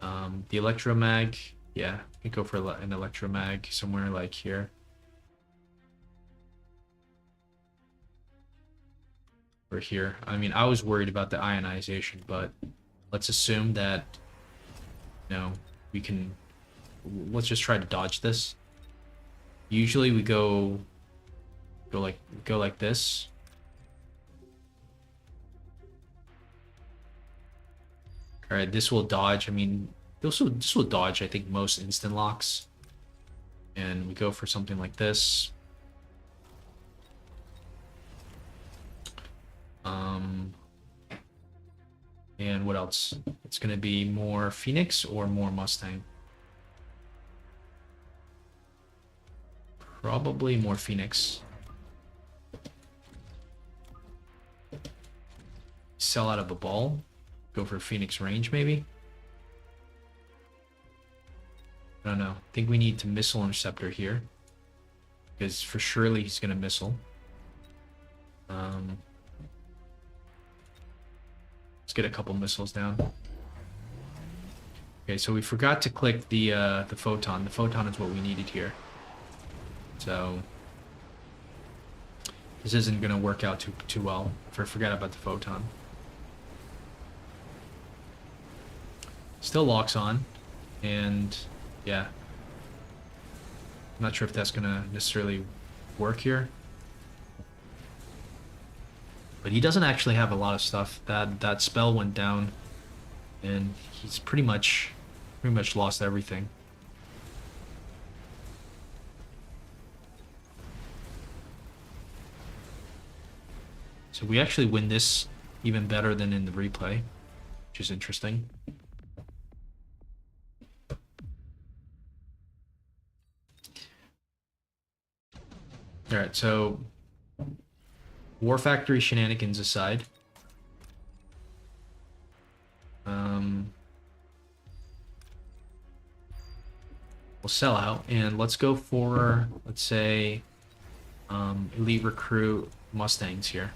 The electromag, yeah, we could go for an electromag somewhere like here. Or here. I mean, I was worried about the ionization, but let's assume that, you know, we can... Let's just try to dodge this. Usually we go like this. All right, this will dodge. I mean, this will dodge, I think, most instant locks. And we go for something like this. And what else? It's gonna be more Phoenix or more Mustang. Probably more Phoenix. Sell out of a ball. Go for Phoenix range, maybe? I don't know. I think we need to missile interceptor here. Because for surely he's gonna missile. Let's get a couple missiles down. Okay, so we forgot to click the photon. The photon is what we needed here. So this isn't gonna work out too well if I forget about the photon. Still locks on, and yeah, I'm not sure if that's gonna necessarily work here. But he doesn't actually have a lot of stuff. That spell went down, and he's pretty much lost everything. So we actually win this even better than in the replay, which is interesting. right, so War Factory shenanigans aside, um, we'll sell out and let's go for, let's say, elite recruit Mustangs here.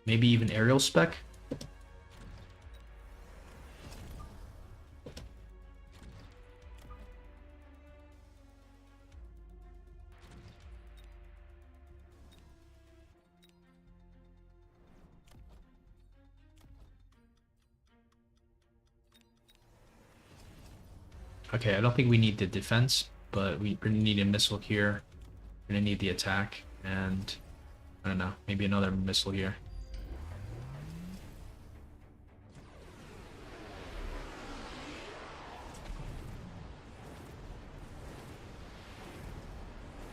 Maybe even aerial spec. Okay, I don't think we need the defense, but we're gonna need a missile here. We're gonna need the attack, and I don't know, maybe another missile here.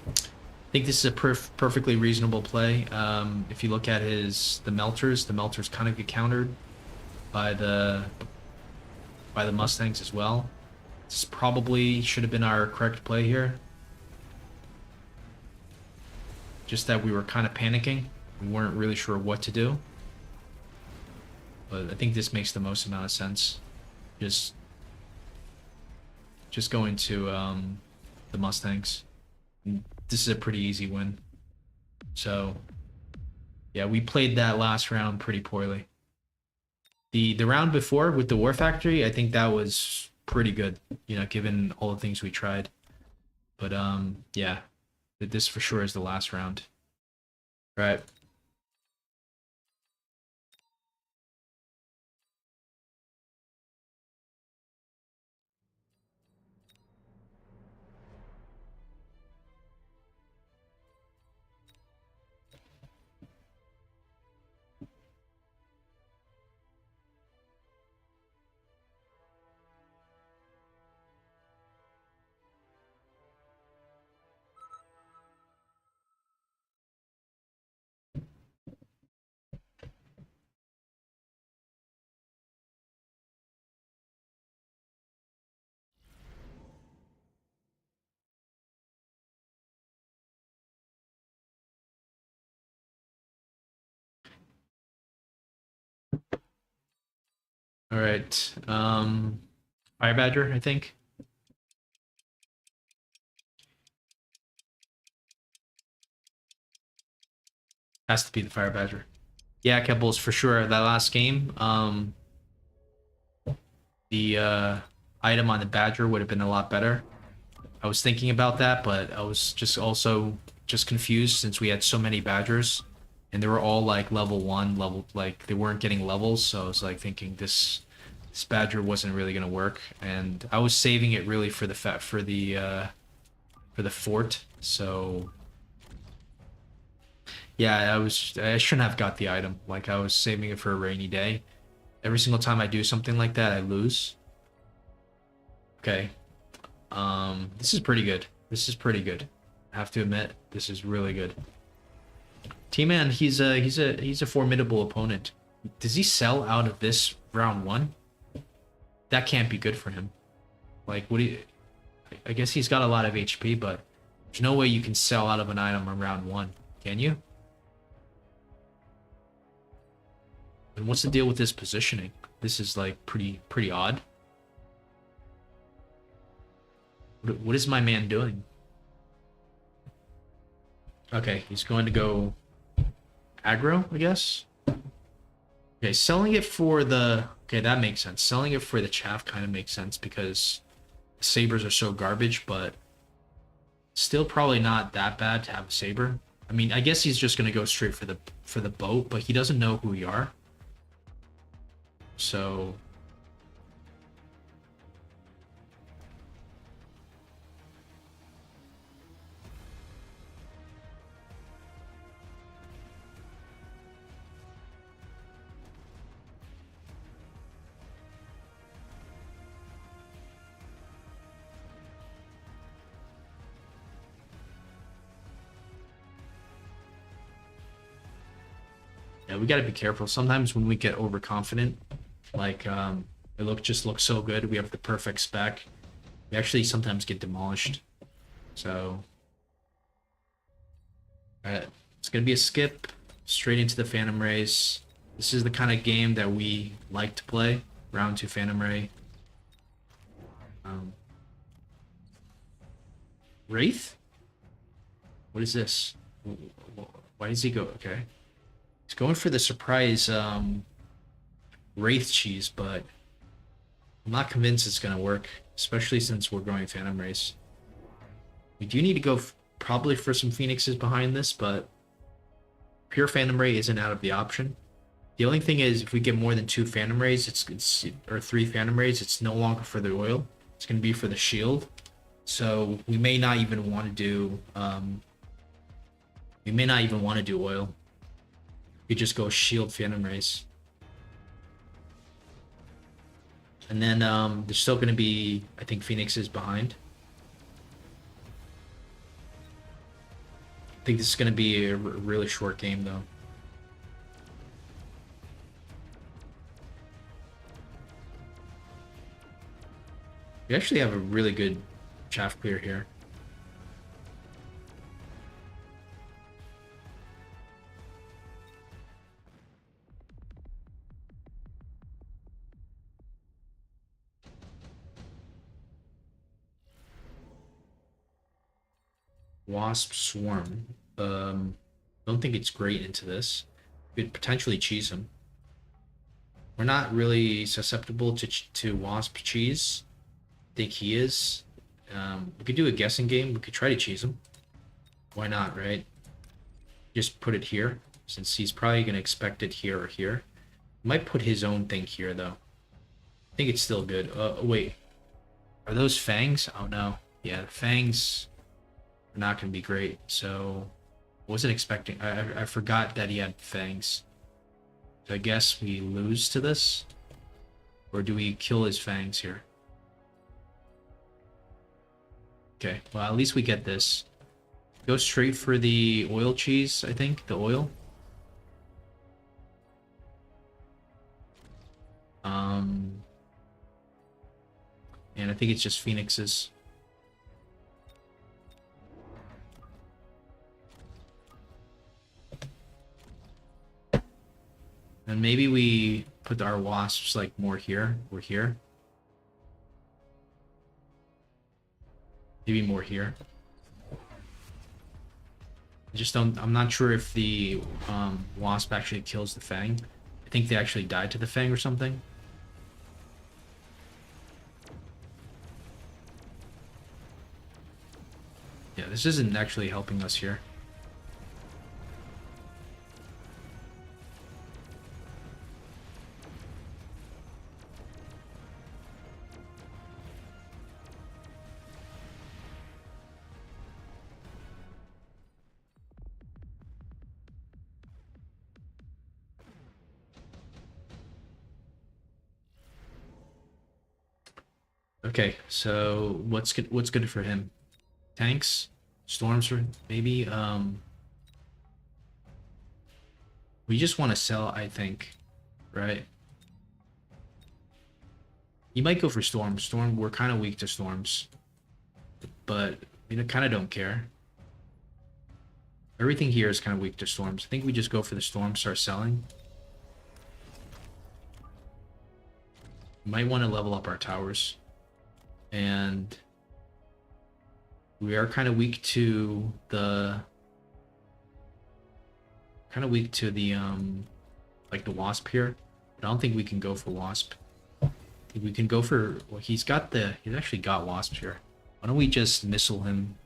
I think this is a perfectly reasonable play. If you look at the melters kind of get countered by the Mustangs as well. This probably should have been our correct play here. Just that we were kind of panicking. We weren't really sure what to do. But I think this makes the most amount of sense. Just going to the Mustangs. This is a pretty easy win. So yeah, we played that last round pretty poorly. The round before with the War Factory, I think that was pretty good, you know, given all the things we tried. But yeah, this for sure is the last round. All right. All right. Fire Badger, I think. Has to be the Fire Badger. Yeah, Kebbles for sure. That last game, the item on the Badger would have been a lot better. I was thinking about that, but I was just confused since we had so many Badgers, and they were all like level 1, like they weren't getting levels. So I was like thinking this Badger wasn't really gonna work, and I was saving it really for the fort. So yeah, I shouldn't have got the item. Like I was saving it for a rainy day. Every single time I do something like that, I lose. Okay. This is pretty good. This is pretty good. I have to admit, this is really good. T-Man, he's a formidable opponent. Does he sell out of this round 1? That can't be good for him. Like, I guess he's got a lot of HP, but there's no way you can sell out of an item on round 1, can you? And what's the deal with this positioning? This is like pretty odd. What is my man doing? Okay, he's going to go aggro, I guess. Okay, selling it for the... Okay, that makes sense. Selling it for the chaff kind of makes sense because the sabers are so garbage, but still probably not that bad to have a saber. I mean, I guess he's just going to go straight for the boat, but he doesn't know who we are. So... Yeah, we gotta be careful. Sometimes when we get overconfident, like just looks so good, we have the perfect spec. We actually sometimes get demolished. So Alright, it's gonna be a skip straight into the Phantom Rays. This is the kind of game that we like to play. Round 2 Phantom Ray. Wraith? What is this? Why does he go? Okay. He's going for the surprise Wraith cheese, but I'm not convinced it's going to work, especially since we're going Phantom Race. We do need to go probably for some Phoenixes behind this, but pure Phantom Ray isn't out of the option. The only thing is, if we get more than 2 Phantom Rays, or 3 Phantom Rays, it's no longer for the oil. It's going to be for the shield. So we may not even want to do oil. We just go shield Phantom Rays. And then there's still going to be, I think, Phoenixes behind. I think this is going to be a really short game, though. We actually have a really good chaff clear here. Wasp Swarm. Don't think it's great into this. Could potentially cheese him. We're not really susceptible to Wasp cheese. I think he is. We could do a guessing game. We could try to cheese him. Why not, right? Just put it here, since he's probably going to expect it here or here. Might put his own thing here, though. I think it's still good. Wait. Are those fangs? Oh, no. Yeah, the fangs are not going to be great, so... Wasn't expecting... I forgot that he had fangs. So I guess we lose to this? Or do we kill his fangs here? Okay, well, at least we get this. Go straight for the oil cheese, I think. The oil. And I think it's just Phoenixes. And maybe we put our wasps like more here. We're here. Maybe more here. I'm not sure if the wasp actually kills the fang. I think they actually died to the fang or something. Yeah, this isn't actually helping us here. Okay, so what's good for him? Tanks, storms, or maybe. We just want to sell, I think, right? You might go for storms. Storm, we're kind of weak to storms, but kind of don't care. Everything here is kind of weak to storms. I think we just go for the storm, start selling. Might want to level up our towers. And we are kind of weak to the like the wasp here. But I don't think we can go for wasp. I think we can go for, well, he's actually got wasps here. Why don't we just missile him?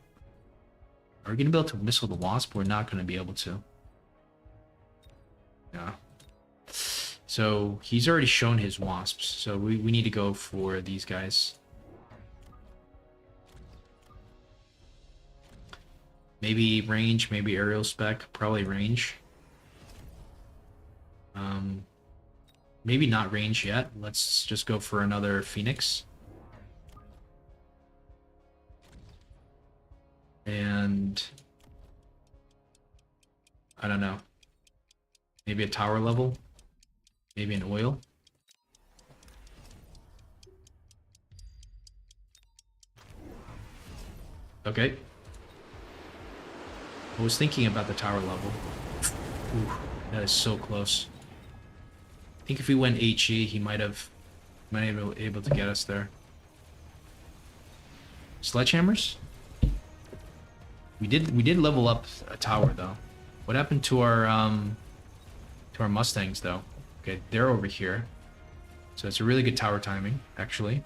Are we gonna be able to missile the wasp? We're not gonna be able to. Yeah. So he's already shown his wasps, so we need to go for these guys. Maybe range, maybe aerial spec, probably range. Maybe not range yet. Let's just go for another Phoenix. And I don't know. Maybe a tower level. Maybe an oil. Okay. I was thinking about the tower level. Ooh, that is so close. I think if we went HE, he might have been able to get us there. Sledgehammers? We did level up a tower though. What happened to our Mustangs though? Okay, they're over here. So it's a really good tower timing, actually.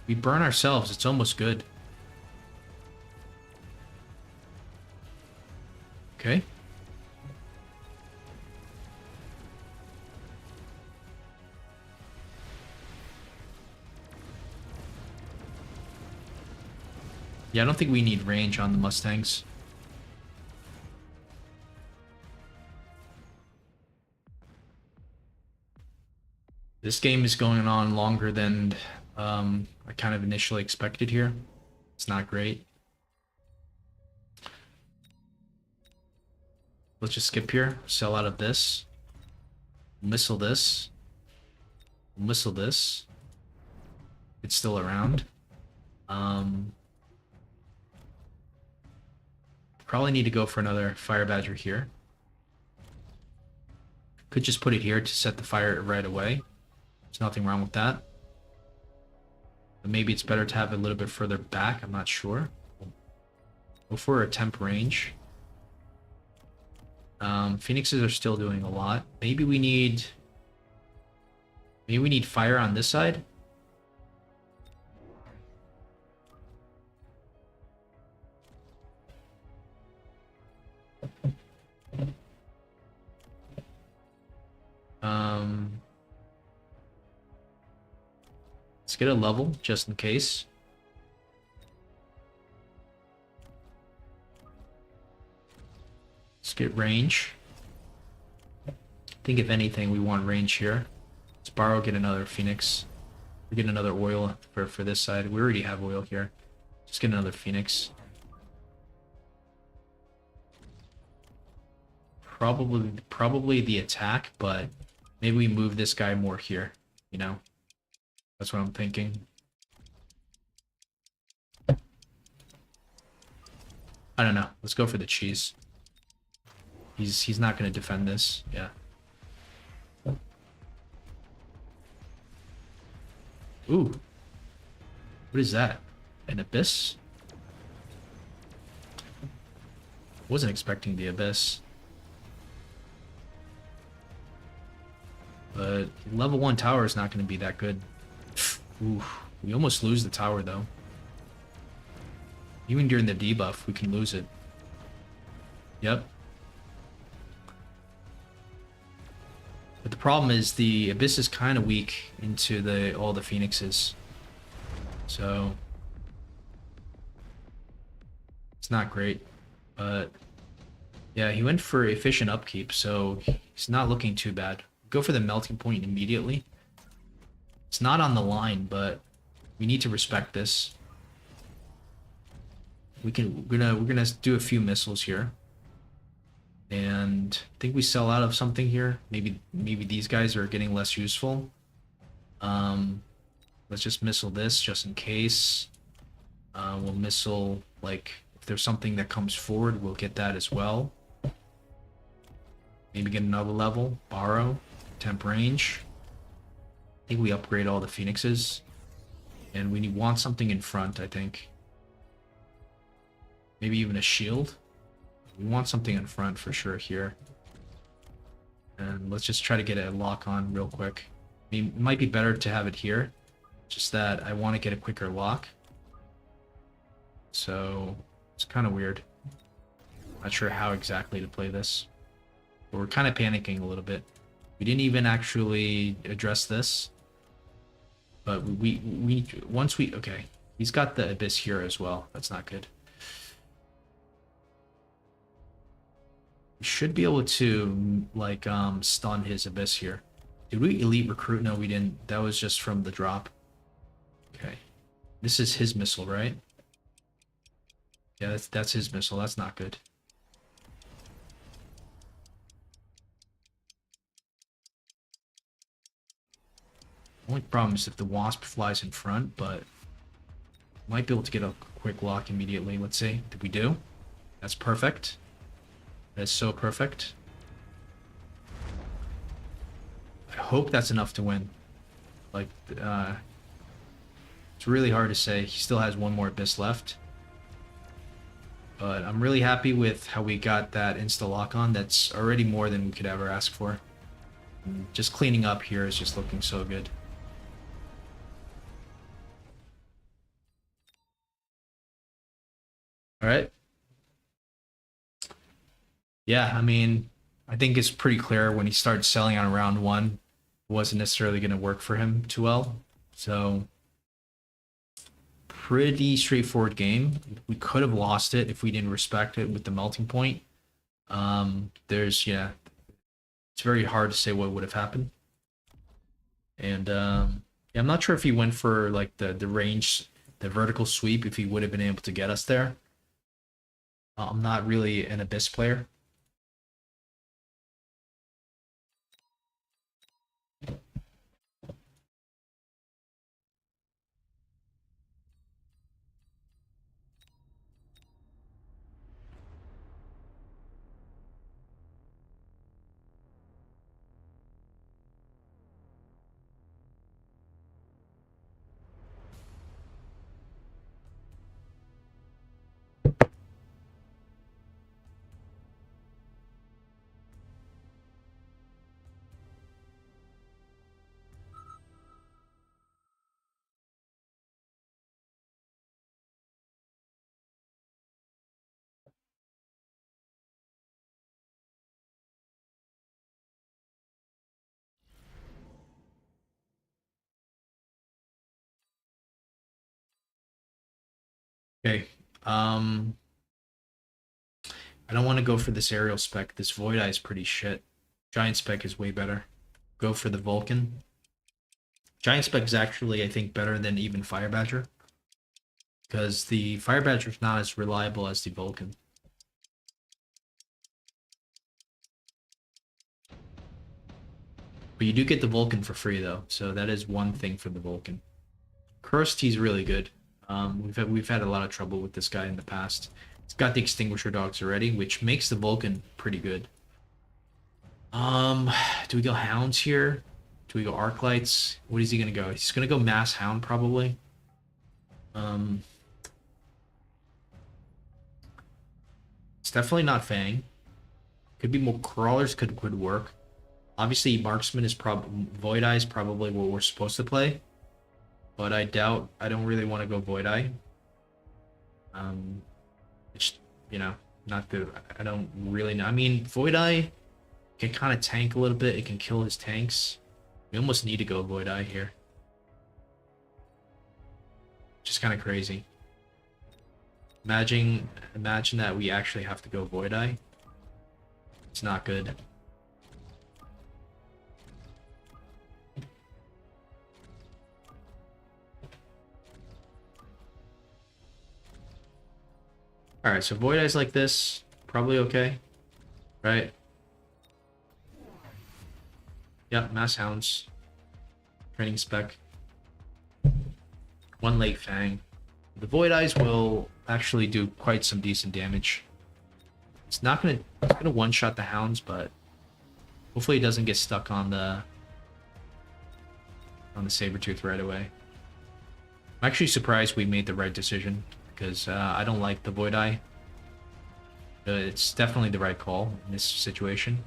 We burn ourselves, it's almost good. Okay. Yeah, I don't think we need range on the Mustangs. This game is going on longer than I kind of initially expected here. It's not great. Let's just skip here. Sell out of this. Missile this. Missile this. It's still around. Probably need to go for another Fire Badger here. Could just put it here to set the fire right away. There's nothing wrong with that. But maybe it's better to have it a little bit further back. I'm not sure. Go for a temp range. Phoenixes are still doing a lot. Maybe we need fire on this side. Let's get a level just in case. Let's get range. I think if anything, we want range here. Let's borrow, get another Phoenix. We get another oil for this side. We already have oil here. Just get another Phoenix. Probably the attack, but maybe we move this guy more here, you know? That's what I'm thinking. I don't know. Let's go for the cheese. He's not going to defend this. Yeah. Ooh. What is that? An abyss? Wasn't expecting the abyss. But level 1 tower is not going to be that good. Ooh, we almost lose the tower though. Even during the debuff, we can lose it. Yep. But the problem is the abyss is kind of weak into all the phoenixes. So it's not great. But yeah, he went for efficient upkeep, so he's not looking too bad. Go for the melting point immediately. It's not on the line, but we need to respect this. We're gonna do a few missiles here. And I think we sell out of something here. Maybe these guys are getting less useful. Let's just missile this just in case. We'll missile, like, if there's something that comes forward, we'll get that as well. Maybe get another level. Borrow. Temp range. I think we upgrade all the phoenixes. And we want something in front, I think. Maybe even a shield. We want something in front for sure here. And let's just try to get a lock on real quick. I mean, it might be better to have it here. Just that I want to get a quicker lock. So it's kind of weird. Not sure how exactly to play this. But we're kind of panicking a little bit. We didn't even actually address this. But once we okay. He's got the abyss here as well. That's not good. We should be able to like stun his abyss here. Did we elite recruit? No, we didn't. That was just from the drop. Okay. This is his missile, right? Yeah, that's his missile. That's not good. Only problem is if the wasp flies in front, but Might be able to get a quick lock immediately. Let's see. Did we do? That's perfect. That's so perfect. I hope that's enough to win. Like, it's really hard to say. He still has one more Abyss left. But I'm really happy with how we got that insta-lock on. That's already more than we could ever ask for. And just cleaning up here is just looking so good. Alright. Yeah, I mean, I think it's pretty clear when he started selling on round one, it wasn't necessarily going to work for him too well. So, pretty straightforward game. We could have lost it if we didn't respect it with the melting point. Yeah, it's very hard to say what would have happened. And yeah, I'm not sure if he went for like the range, the vertical sweep, if he would have been able to get us there. I'm not really an Abyss player. Okay. I don't want to go for this aerial spec. This Void Eye is pretty shit. Giant spec is way better. Go for the Vulcan. Giant spec is actually, I think, better than even Fire Badger. Because the Fire Badger is not as reliable as the Vulcan. But you do get the Vulcan for free though, so that is one thing for the Vulcan. Cursed, he's really good. We've had a lot of trouble with this guy in the past. He's got the Extinguisher Dogs already, which makes the Vulcan pretty good. Do we go Hounds here? Do we go Arc Lights? What is he gonna go? He's gonna go Mass Hound probably. It's definitely not Fang. Could be more Crawlers. Could work. Obviously, Marksman is Void Eye is probably what we're supposed to play, but I doubt. I don't really want to go Void Eye. It's, you know, not the. I don't really know. I mean, Void Eye can kind of tank a little bit. It can kill his tanks. We almost need to go Void Eye here. Just kind of crazy. Imagine that we actually have to go Void Eye. It's not good. Alright, so Void Eye's like this. Probably okay. Right? Yeah, Mass Hounds. Training spec. One Late Fang. The Void Eyes will actually do quite some decent damage. It's gonna one-shot the Hounds, but hopefully it doesn't get stuck on the Sabertooth right away. I'm actually surprised we made the right decision, because I don't like the Void Eye. It's definitely the right call in this situation.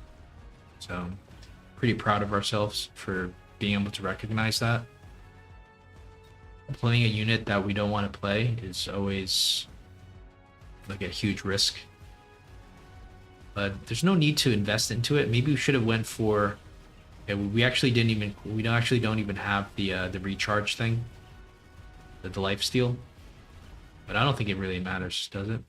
So, I'm pretty proud of ourselves for being able to recognize that. Playing a unit that we don't want to play is always like a huge risk. But there's no need to invest into it. Maybe we should have went for. Yeah, we actually didn't even. We don't even have the recharge thing. The life steal. But I don't think it really matters, does it?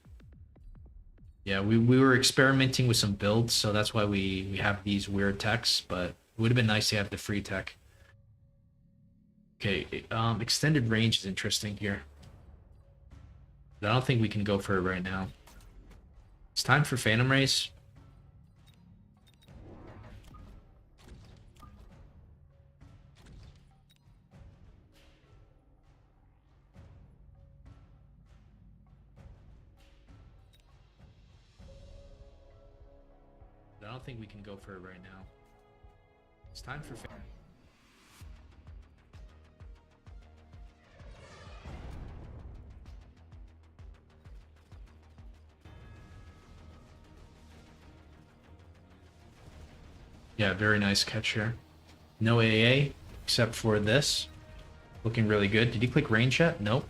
Yeah, we were experimenting with some builds, so that's why we have these weird techs, but it would have been nice to have the free tech. Okay, extended range is interesting here. But I don't think we can go for it right now. It's time for Phantom Race. don't think we can go for it right now. It's time for... Yeah, very nice catch here. No AA, except for this. Looking really good. Did he click range yet? Nope.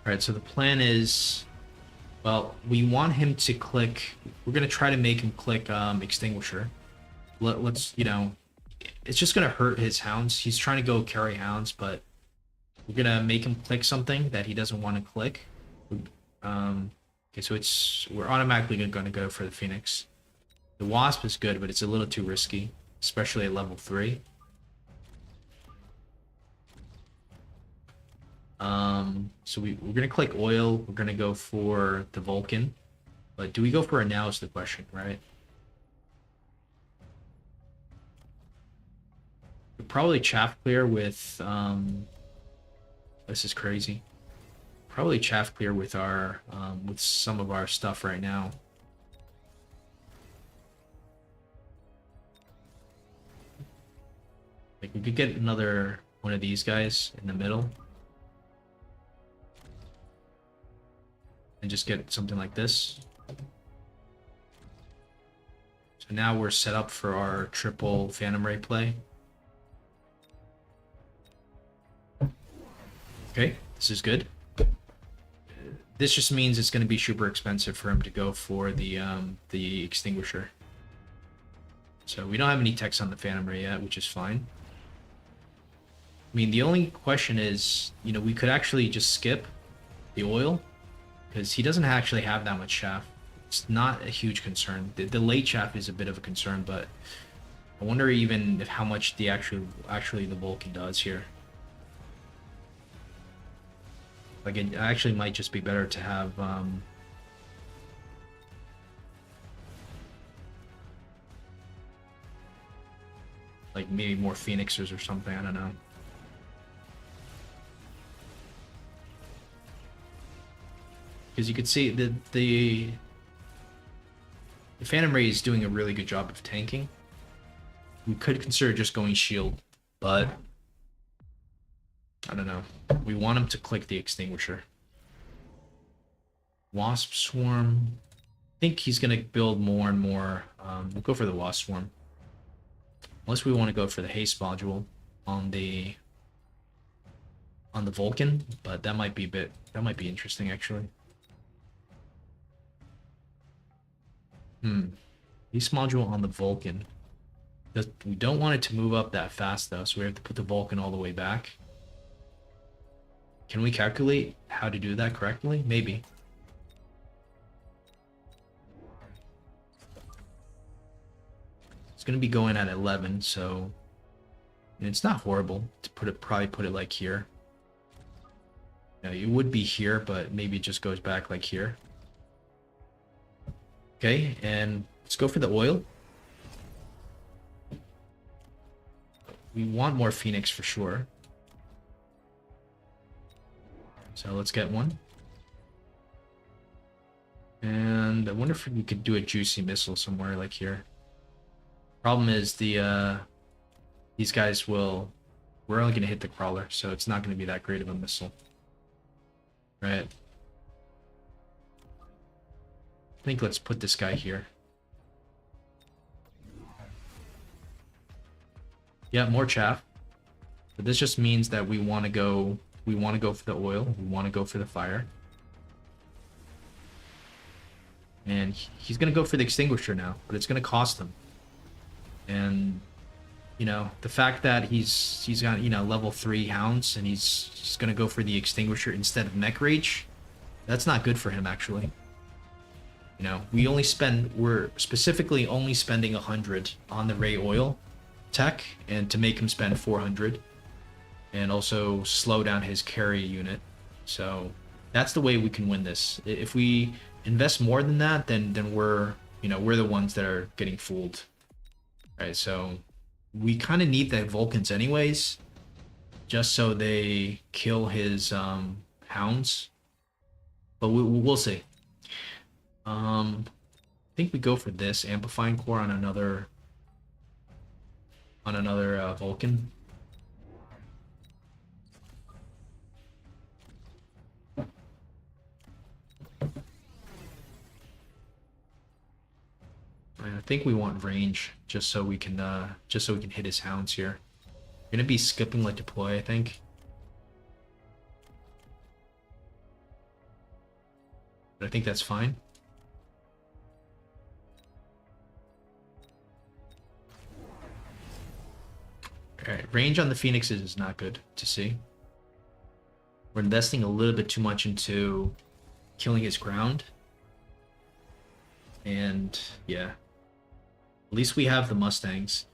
Alright, so the plan is, well, we want him to click, we're going to try to make him click Extinguisher. Let's, you know, it's just going to hurt his hounds. He's trying to go carry hounds, but we're going to make him click something that he doesn't want to click. Okay, so we're automatically going to go for the Phoenix. The Wasp is good, but it's a little too risky, especially at level 3. So we're gonna click oil. We're gonna go for the Vulcan, but do we go for it now is the question, right? We'll probably chaff clear with this is crazy. Probably chaff clear with our with some of our stuff right now. Like we could get another one of these guys in the middle. And just get something like this. So now we're set up for our triple Phantom Ray play. Okay, this is good. This just means it's going to be super expensive for him to go for the Extinguisher. So we don't have any techs on the Phantom Ray yet, which is fine. I mean, the only question is, you know, we could actually just skip the oil. Because he doesn't actually have that much chaff. It's not a huge concern. The late chaff is a bit of a concern, but I wonder even if how much the actually the Vulcan does here. Like it actually might just be better to have like maybe more Phoenixers or something. I don't know. Because you could see the Phantom Ray is doing a really good job of tanking. We could consider just going shield, but I don't know. We want him to click the Extinguisher. Wasp Swarm. I think he's going to build more and more. We'll go for the Wasp Swarm. Unless we want to go for the haste module on the Vulcan, but that might be interesting actually. Haste module on the Vulcan. We don't want it to move up that fast though, so we have to put the Vulcan all the way back. Can we calculate how to do that correctly? Maybe. It's going to be going at 11, so it's not horrible to probably put it like here. You know, it would be here, but maybe it just goes back like here. Okay, and let's go for the oil. We want more Phoenix for sure. So let's get one. And I wonder if we could do a juicy missile somewhere like here. Problem is these guys we're only going to hit the crawler, so it's not going to be that great of a missile. Right. I think let's put this guy here. Yeah, more chaff. But this just means that we want to go for the oil, we want to go for the fire. And he's going to go for the Extinguisher now, but it's going to cost him. And you know, the fact that he's got, you know, level 3 hounds and he's going to go for the Extinguisher instead of Mech Rage, that's not good for him actually. You know, we're specifically only spending 100 on the Ray Oil tech and to make him spend 400, and also slow down his carry unit. So that's the way we can win this. If we invest more than that, then we're, you know, we're the ones that are getting fooled. All right, so we kind of need the Vulcans anyways, just so they kill his hounds. But we'll see. I think we go for this amplifying core on another Vulcan. I think we want range just so we can hit his hounds here. We're gonna be skipping like deploy, I think. But I think that's fine. Alright, range on the Phoenixes is not good to see. We're investing a little bit too much into killing his ground. And yeah. At least we have the Mustangs.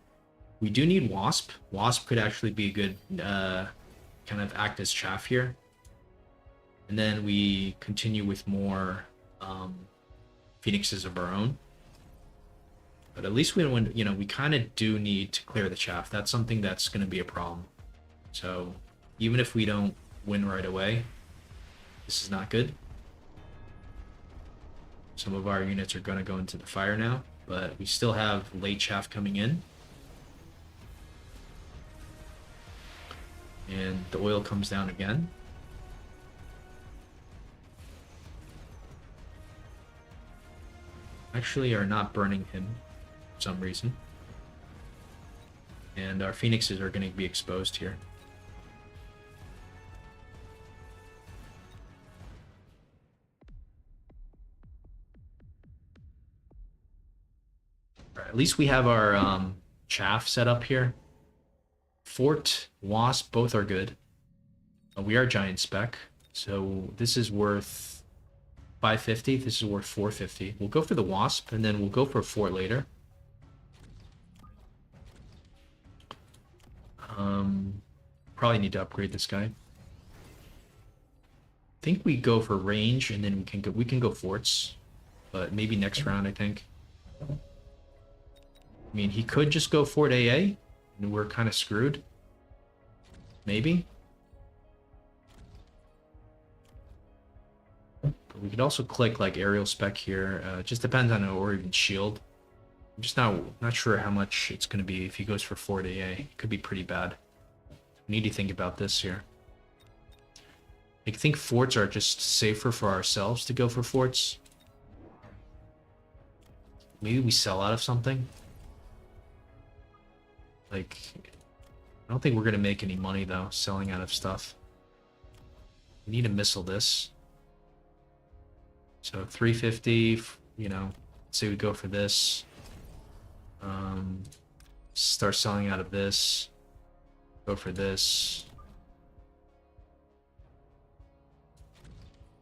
We do need Wasp. Wasp could actually be a good kind of act as chaff here. And then we continue with more Phoenixes of our own. But at least we, you know, we kind of do need to clear the chaff. That's something that's going to be a problem. So even if we don't win right away, this is not good. Some of our units are going to go into the fire now, but we still have late chaff coming in. And the oil comes down again. Actually are not burning him for some reason. And our Phoenixes are going to be exposed here. Right, at least we have our chaff set up here. Fort, Wasp, both are good. We are giant spec, so this is worth 550. This is worth 450. We'll go for the Wasp, and then we'll go for a Fort later. Probably need to upgrade this guy. I think we go for range, and then we can go forts, but maybe next round. I think. I mean, he could just go Fort AA, and we're kind of screwed. Maybe. But we could also click like aerial spec here. It just depends on or even shield. I'm just not sure how much it's going to be if he goes for Fort AA. It could be pretty bad. We need to think about this here. I think forts are just safer for ourselves to go for forts. Maybe we sell out of something. Like, I don't think we're going to make any money, though, selling out of stuff. We need to missile this. So 350, you know, let's say we go for this. Start selling out of this. Go for this.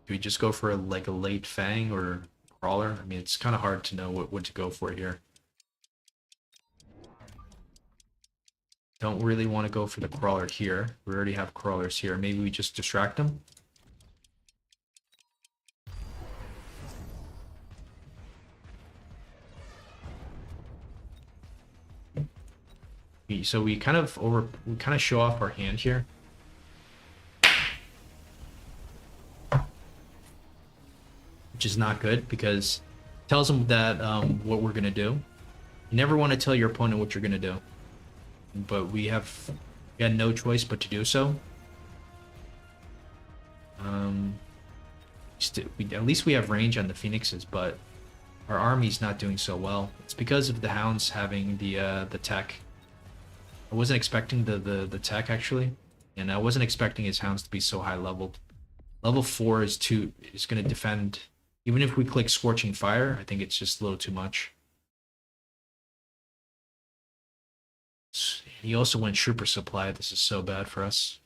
Do we just go for like a late Fang or Crawler? I mean, it's kind of hard to know what to go for here. Don't really want to go for the Crawler here. We already have Crawlers here. Maybe we just distract them. So we kind of show off our hand here. Which is not good because it tells them that what we're gonna do. You never want to tell your opponent what you're gonna do. But we had no choice but to do so. At least we have range on the Phoenixes, but our army's not doing so well. It's because of the Hounds having the tech. I wasn't expecting the tech actually, and I wasn't expecting his Hounds to be so high leveled. Level 4 is going to defend. Even if we click Scorching Fire, I think it's just a little too much. He also went Trooper Supply. This is so bad for us.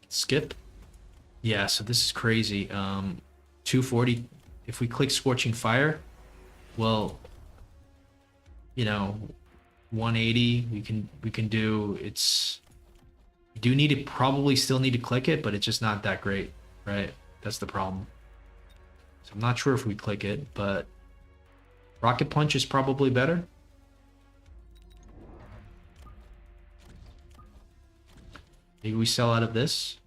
Skip. Yeah, so this is crazy. 240 if we click Scorching Fire, well, you know, 180 we can do. It's you do need to probably still need to click it, but it's just not that great, right? That's the problem. So I'm not sure if we click it, but Rocket Punch is probably better. Maybe we sell out of this.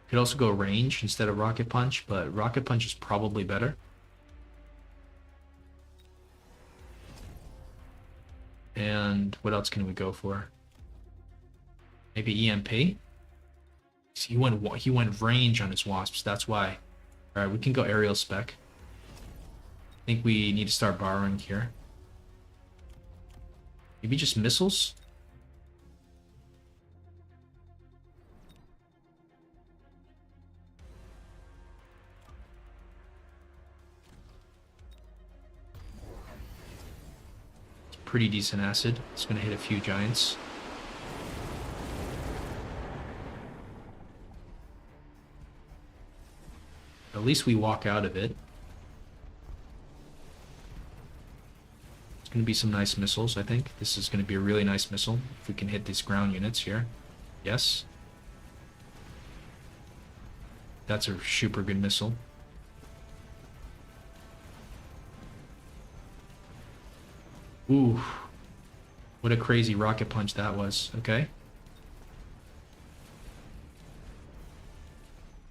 Could also go range instead of Rocket Punch, but Rocket Punch is probably better. And what else can we go for? Maybe EMP? He went range on his wasps, that's why. Alright, we can go aerial spec. I think we need to start borrowing here. Maybe just missiles? It's pretty decent acid. It's gonna hit a few giants. At least we walk out of it. It's going to be some nice missiles, I think. This is going to be a really nice missile if we can hit these ground units here. Yes. That's a super good missile. Ooh. What a crazy rocket punch that was. Okay.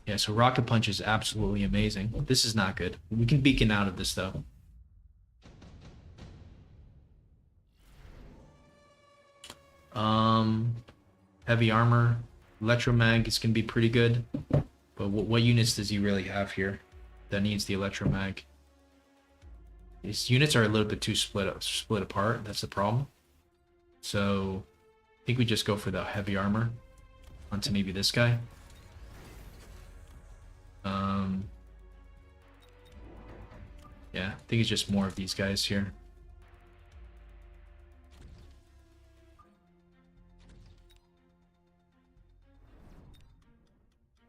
Yeah, so Rocket Punch is absolutely amazing. This is not good. We can beacon out of this, though. Heavy armor. Electromag is going to be pretty good. But what units does he really have here that needs the Electromag? His units are a little bit too split apart. That's the problem. So I think we just go for the heavy armor onto maybe this guy. Yeah, I think it's just more of these guys here.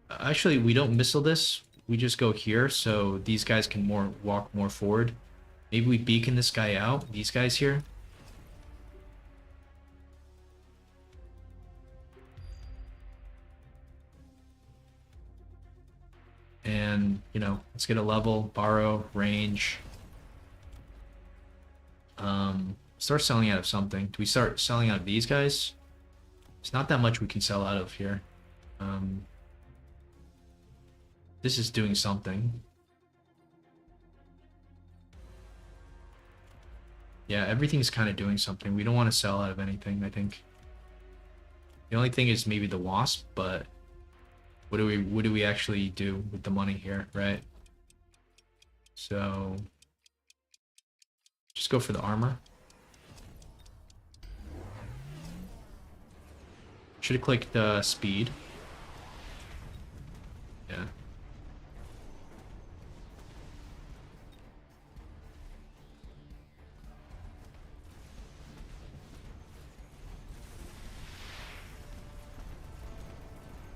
Actually, we don't missile this. We just go here, so these guys can walk more forward. Maybe we beacon this guy out, these guys here. And, you know, let's get a level, borrow, range. Start selling out of something. Do we start selling out of these guys? It's not that much we can sell out of here. This is doing something. Yeah, everything's kind of doing something. We don't want to sell out of anything, I think. The only thing is maybe the wasp, but what do we actually do with the money here, right? So just go for the armor. Should have clicked the speed. Yeah.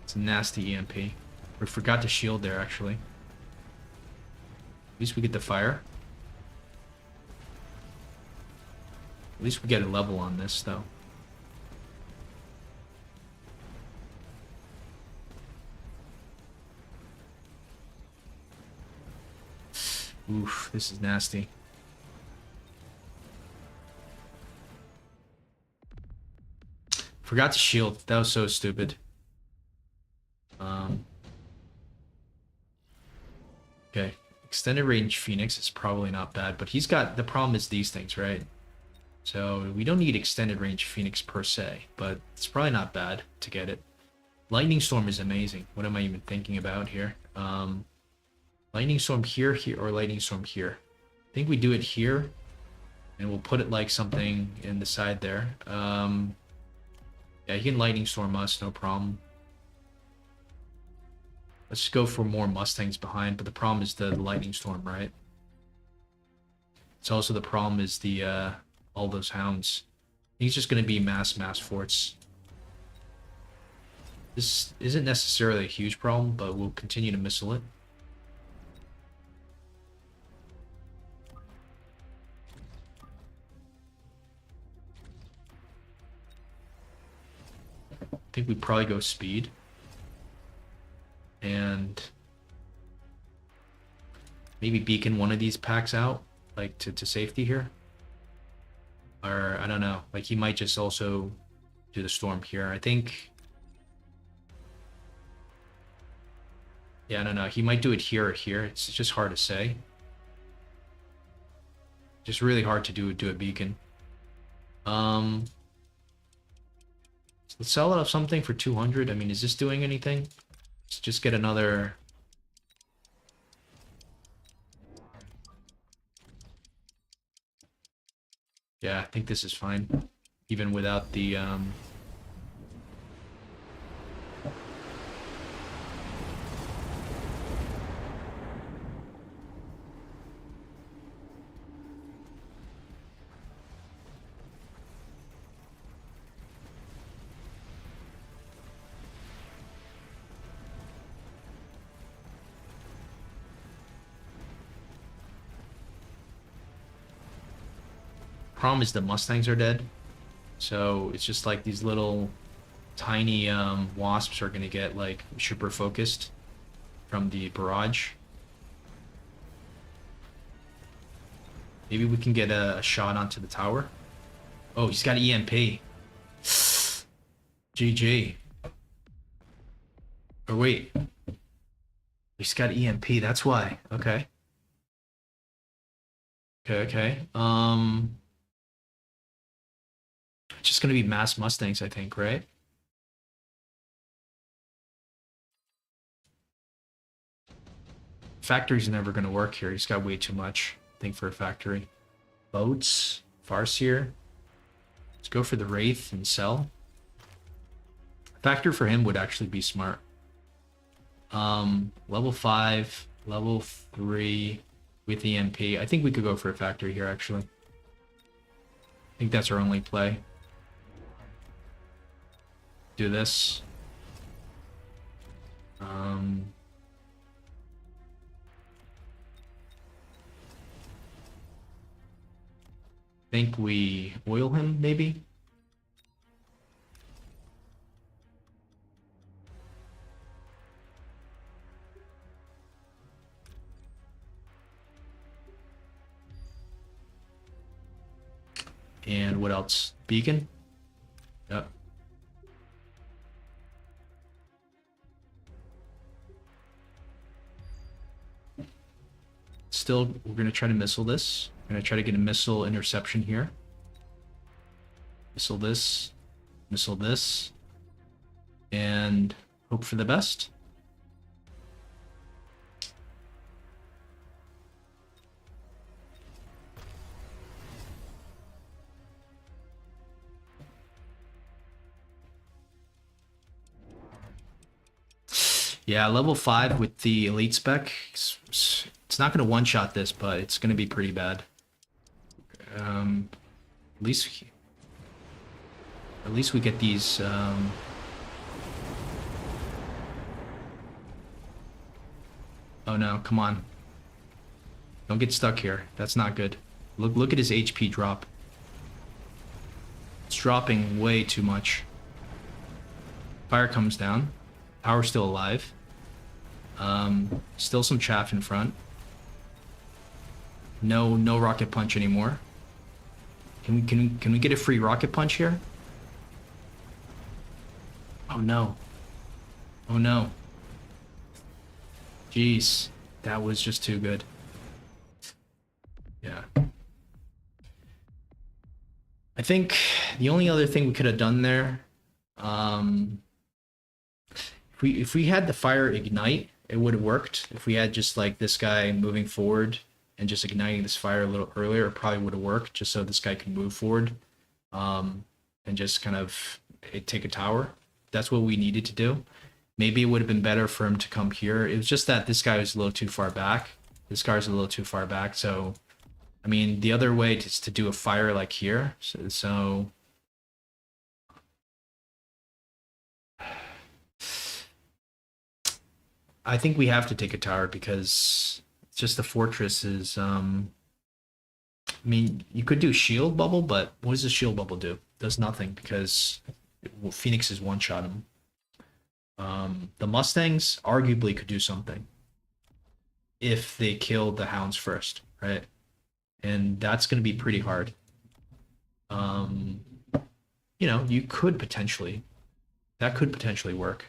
It's a nasty EMP. We forgot to shield there, actually. At least we get the fire. At least we get a level on this, though. Oof, this is nasty. Forgot to shield. That was so stupid. Okay. Extended range Phoenix is probably not bad, but he's got... The problem is these things, right? So we don't need extended range Phoenix per se, but it's probably not bad to get it. Lightning Storm is amazing. What am I even thinking about here? Lightning Storm here, or Lightning Storm here. I think we do it here, and we'll put it like something in the side there. Yeah, he can Lightning Storm us, no problem. Let's go for more Mustangs behind, but the problem is the Lightning Storm, right? It's also the problem is the all those hounds. He's just going to be mass forts. This isn't necessarily a huge problem, but we'll continue to missile it. I think we probably go speed. And maybe beacon one of these packs out, like to safety here. Or I don't know, like he might just also do the storm here. I think, yeah, I don't know. He might do it here or here. It's just hard to say. Just really hard to do a beacon. Let's sell it off something for 200. I mean, is this doing anything? Let's just get another. Yeah, I think this is fine, even without the problem is the Mustangs are dead. So it's just like these little tiny wasps are gonna get like super focused from the barrage. Maybe we can get a shot onto the tower. Oh, he's got EMP. GG. Or wait. He's got EMP, that's why. Okay. Okay. It's just gonna be mass Mustangs, I think, right? Factory's never gonna work here. He's got way too much, I think, for a factory. Boats, Farseer. Let's go for the Wraith and sell. Factor for him would actually be smart. Level 5, level 3 with EMP. I think we could go for a factory here, actually. I think that's our only play. Do this. Think we oil him, maybe? And what else? Beacon? Yep. Still, we're going to try to missile this. We're going to try to get a missile interception here. Missile this. Missile this. And hope for the best. Yeah, level 5 with the elite spec. It's not going to one-shot this, but it's going to be pretty bad. At least we get these. Oh no! Come on! Don't get stuck here. That's not good. Look at his HP drop. It's dropping way too much. Fire comes down. Power's still alive. Still some chaff in front. No rocket punch anymore. Can we get a free rocket punch here? Oh no. Oh no. Jeez, that was just too good. Yeah. I think the only other thing we could have done there, if we had the fire ignite, it would have worked. If we had just like this guy moving forward and just igniting this fire a little earlier, it probably would have worked, just so this guy can move forward and just kind of take a tower. That's what we needed to do. Maybe it would have been better for him to come here. It was just that this guy was a little too far back. This guy's a little too far back, so I mean, the other way is to do a fire like here. So I think we have to take a tower because just the fortress is. I mean, you could do shield bubble, but what does the shield bubble do? Does nothing because Phoenix is one shot him. The Mustangs arguably could do something if they killed the hounds first, right? And that's going to be pretty hard. Um, you could potentially that could potentially work.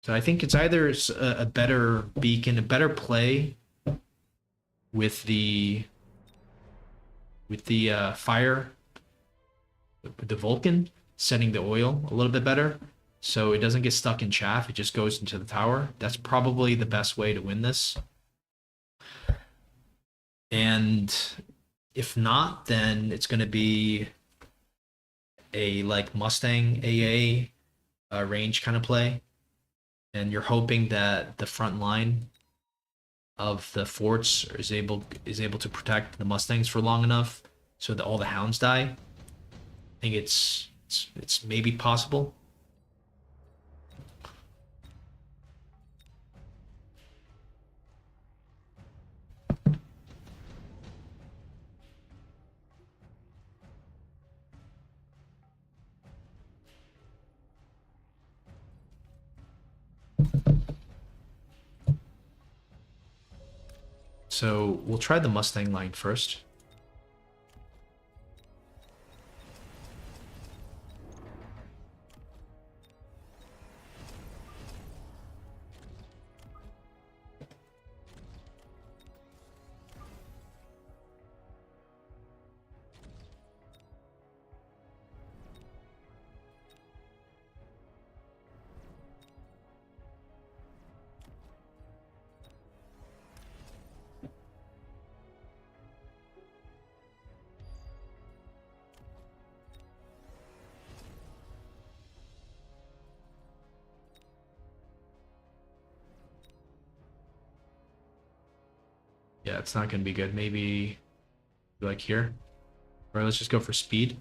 So I think it's either a better beacon, a better play with the fire, with the Vulcan setting the oil a little bit better, so it doesn't get stuck in chaff. It just goes into the tower. That's probably the best way to win this. And if not, then it's going to be a like Mustang AA range kind of play, and you're hoping that the front line of the forts is able to protect the Mustangs for long enough so that all the hounds die. I think it's maybe possible. So we'll try the Mustang line first. Yeah, it's not gonna be good. Maybe like here. Or let's just go for speed.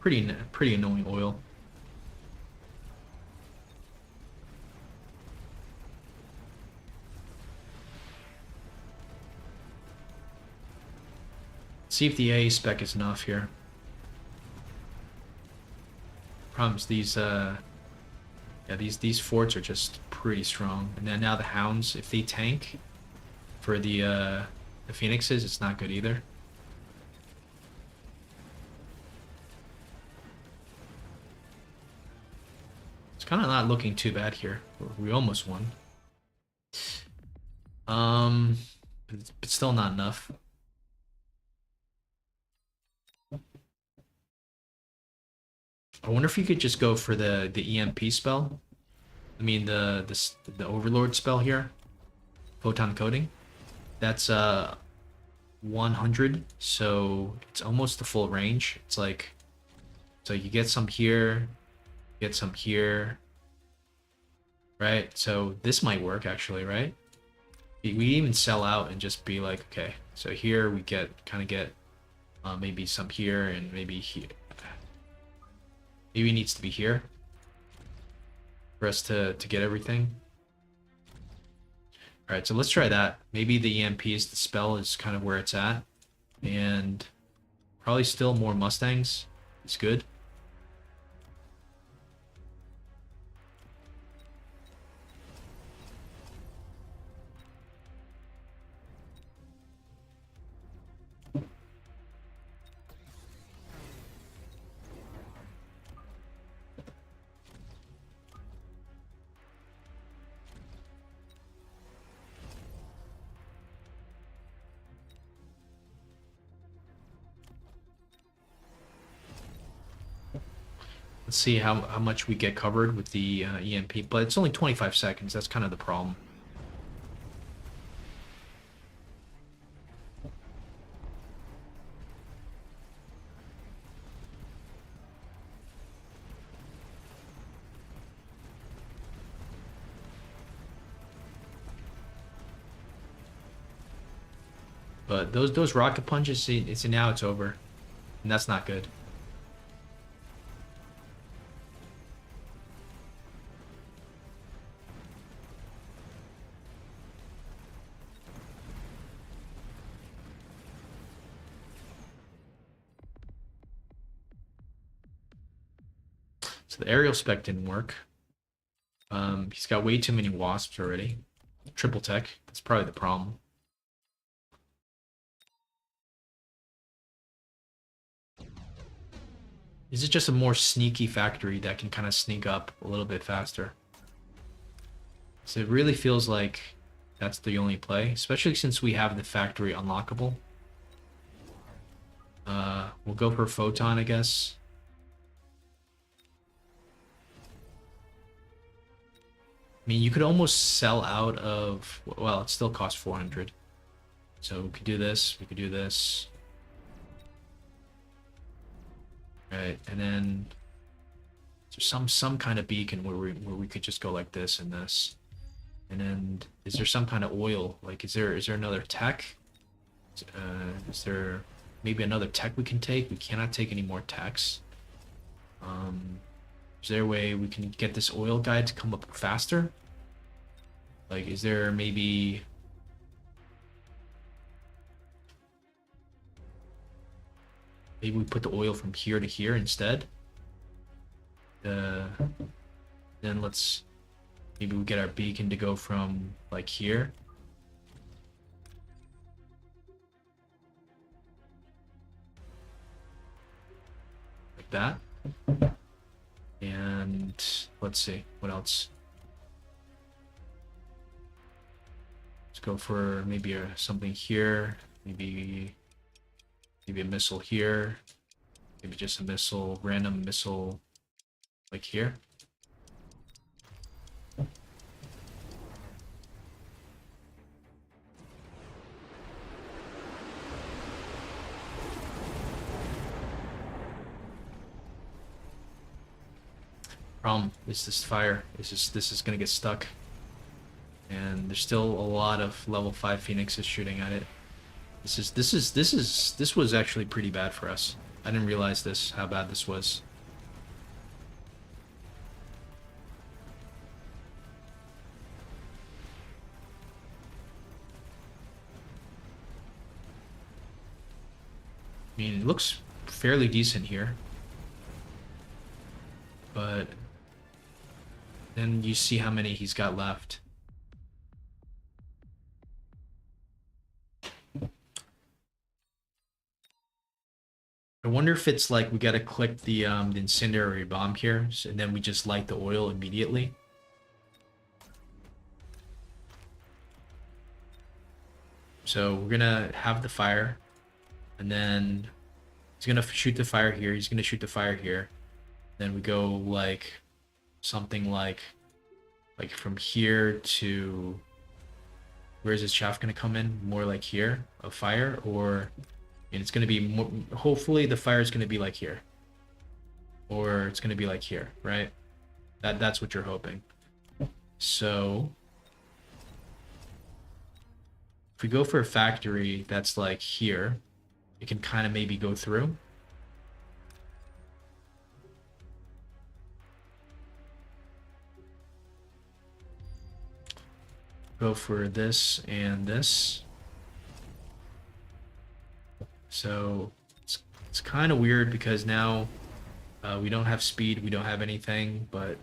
Pretty annoying oil. See if the A spec is enough here. Problems these forts are just pretty strong. And then now the hounds, if they tank for the phoenixes, it's not good either. It's kind of not looking too bad here. We almost won. But still not enough. I wonder if you could just go for the EMP spell. I mean the Overlord spell here, photon coating. That's 100, so it's almost the full range. It's like, so you get some here, get some here, right? So this might work actually, right? We even sell out and just be like, okay, so here we get maybe some here and maybe here. Maybe it needs to be here for us to get everything. All right, so let's try that. Maybe the EMPs, the spell is kind of where it's at, and probably still more Mustangs. It's good. Let's see how much we get covered with the EMP, but it's only 25 seconds. That's kind of the problem. But those rocket punches, it's now it's over, and that's not good. So the aerial spec didn't work. He's got way too many wasps already. Triple tech. That's probably the problem. Is it just a more sneaky factory that can kind of sneak up a little bit faster? So it really feels like that's the only play, especially since we have the factory unlockable. We'll go for Photon, I guess. I mean, you could almost sell out of... Well, it still costs 400. So we could do this. We could do this. Right, and then there's some kind of beacon where we could just go like this and this. And then is there some kind of oil? Like, is there another tech? Is there maybe another tech we can take? We cannot take any more techs. Is there a way we can get this oil guy to come up faster? Like, is there maybe... Maybe we put the oil from here to here instead? Then let's... Maybe we get our beacon to go from, like, here. Like that. And let's see, what else? Let's go for maybe something here, maybe a missile here, maybe just a missile, random missile, like here. Problem is this fire. This is gonna get stuck, and there's still a lot of level 5 phoenixes shooting at it. This was actually pretty bad for us. I didn't realize how bad this was. I mean, it looks fairly decent here, but then you see how many he's got left. I wonder if it's like we gotta click the incendiary bomb here, and then we just light the oil immediately. So we're gonna have the fire, and then he's gonna shoot the fire here. He's gonna shoot the fire here. Then we go like something like from here to... Where is this shaft gonna come in? More like here, a fire, or... And it's gonna be more, hopefully the fire is gonna be like here, or it's gonna be like here, right? That's what you're hoping. So if we go for a factory that's like here, it can kind of maybe go through. Go for this and this. So it's kind of weird because now we don't have speed, we don't have anything, but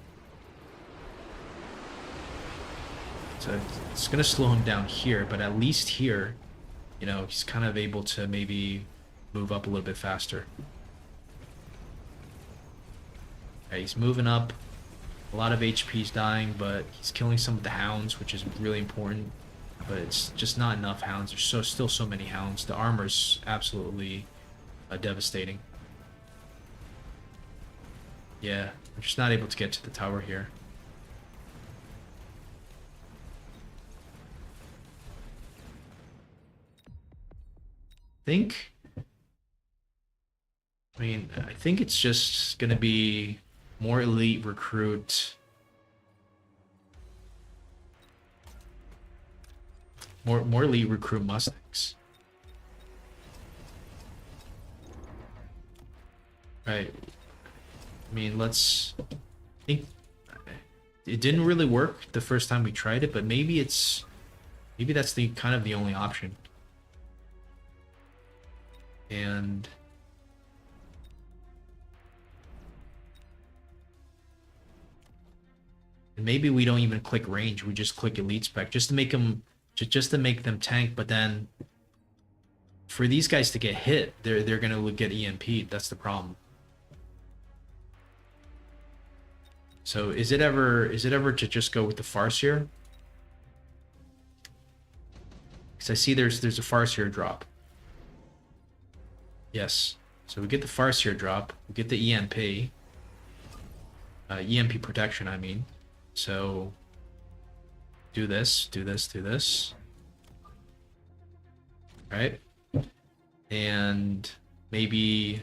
so it's gonna slow him down here, but at least here, you know, he's kind of able to maybe move up a little bit faster. Okay, he's moving up. A lot of HP's dying, but he's killing some of the hounds, which is really important. But it's just not enough hounds. There's still so many hounds. The armor's absolutely devastating. Yeah, we're just not able to get to the tower here. I think it's just gonna be more elite recruit. More elite recruit Mustangs. Right. I mean, let's think. It didn't really work the first time we tried it, but maybe that's the kind of the only option. And maybe we don't even click range. We just click elite spec just to make them just to make them tank. But then for these guys to get hit, they're gonna get EMP'd. That's the problem. So is it ever to just go with the Farseer? Because I see there's a Farseer drop. Yes. So we get the Farseer drop. We get the EMP. EMP protection, I mean. So do this, do this, do this. Right? And maybe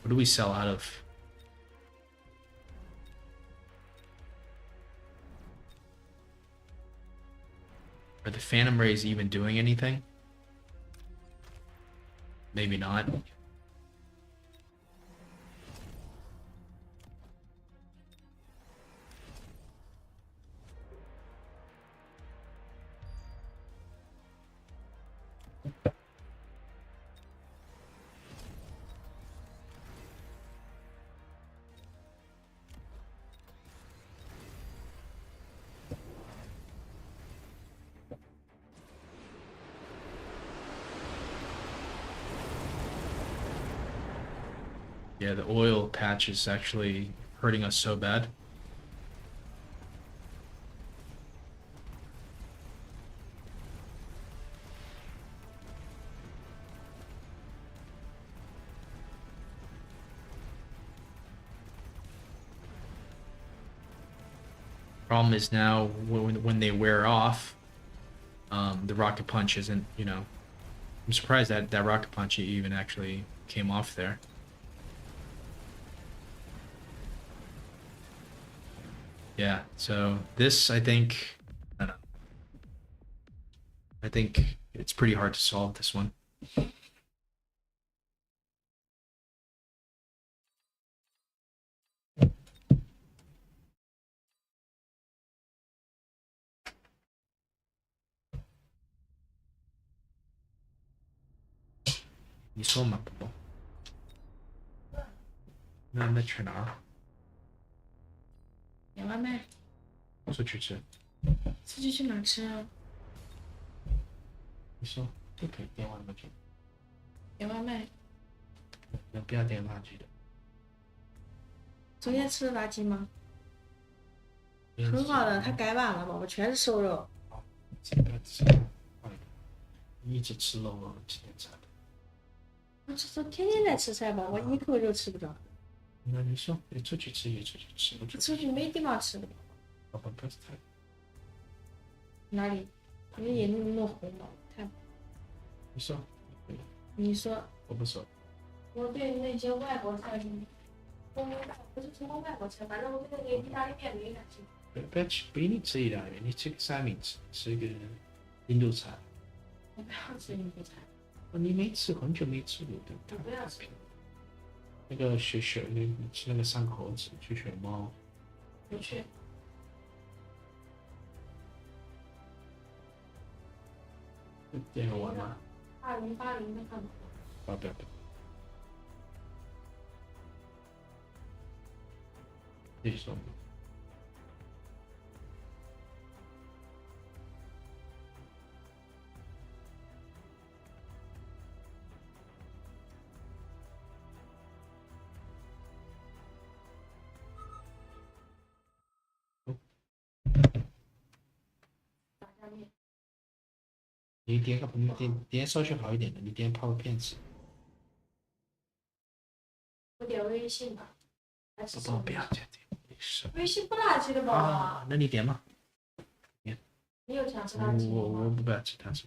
what do we sell out of? Are the Phantom Rays even doing anything? Maybe not. Yeah, the oil patch is actually hurting us so bad. Problem is now when they wear off, the rocket punch isn't, you know, I'm surprised that that rocket punch even actually came off there. Yeah, so this I think I don't know. I think it's pretty hard to solve this one.你说嘛，宝宝？那去哪儿？
点外卖，
出去吃。
出去去哪吃啊？
你说就可以点外卖去，
点外卖。
那不要点垃圾的。
昨天吃的垃圾吗？
很
很好的，它改版了，宝宝全是瘦肉。
这个吃快点，你一直吃肉了，几天才的？
我这天天在吃菜，宝宝一口就吃不着。
那你说你出去吃也出去吃，我
出去没地方吃的。
宝宝不是太。
哪里？你眼睛弄红了，太。
你说。
你说。
我不说。
我对那些外国菜，不是什么外国菜，反正我对那个意大利面没感兴趣。
不一定吃意大利面，你吃个三明治，吃个印度菜。
我不要吃印度菜。
你没吃，很久没吃了，对
不对？我不要吃。
那个雪，你吃那个三口子去雪猫。
不去。
点个碗吗
？2080的汉堡。
不要。继续说。你点稍许好一点的，你点泡个片吃。
我点微信吧。
宝宝不要点。
微信不垃圾的宝宝。
啊，那你点嘛。
你有想吃垃圾吗？
我不爱吃垃圾。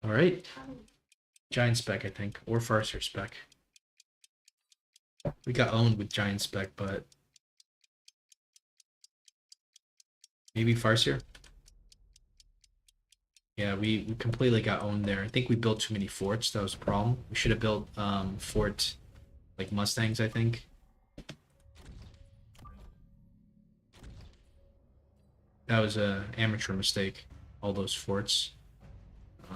All right. Giant spec, I think, or Farseer spec. We got owned with Giant Spec, but maybe Farseer? Yeah, we completely got owned there. I think we built too many forts. That was a problem. We should have built fort like Mustangs, I think. That was a amateur mistake. All those forts. I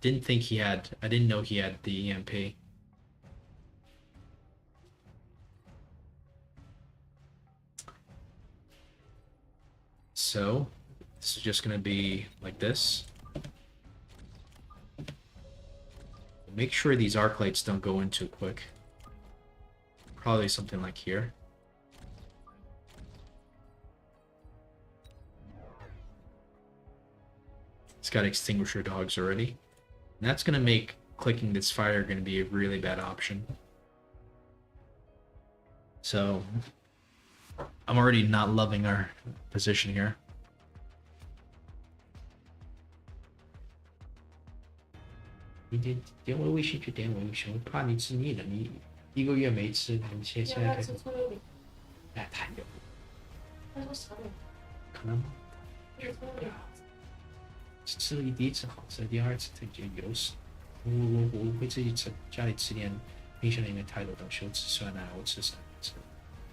didn't think he had. I didn't know he had the EMP. So this is just gonna be like this. Make sure these arc lights don't go in too quick. Probably something like here. It's got extinguisher dogs already. And that's going to make clicking this fire going to be a really bad option. So I'm already not loving our position here.你点我微信就点我微信，我怕你吃腻了，你一个月没吃，你现在开始，哎，太牛了，可能吗？吃了第一次好吃，第二次它就油死。我会自己吃，家里吃点冰箱里面太多东西，我吃酸奶，我吃三明治。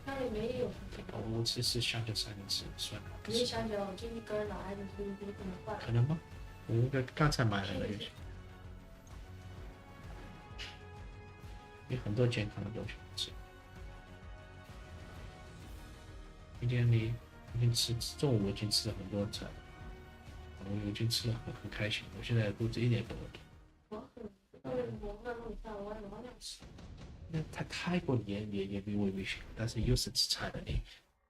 家里没有。
我吃香蕉三明治，酸奶。
没香蕉，就一根拿来的，就可能坏了。
可能吗？我刚才买了那个。有很多健康的东西吃。今天已经中午我已经吃了很多菜，我已经吃了很开心，我现在肚子一点不饿。那太过也没危险，但是又是吃菜的你，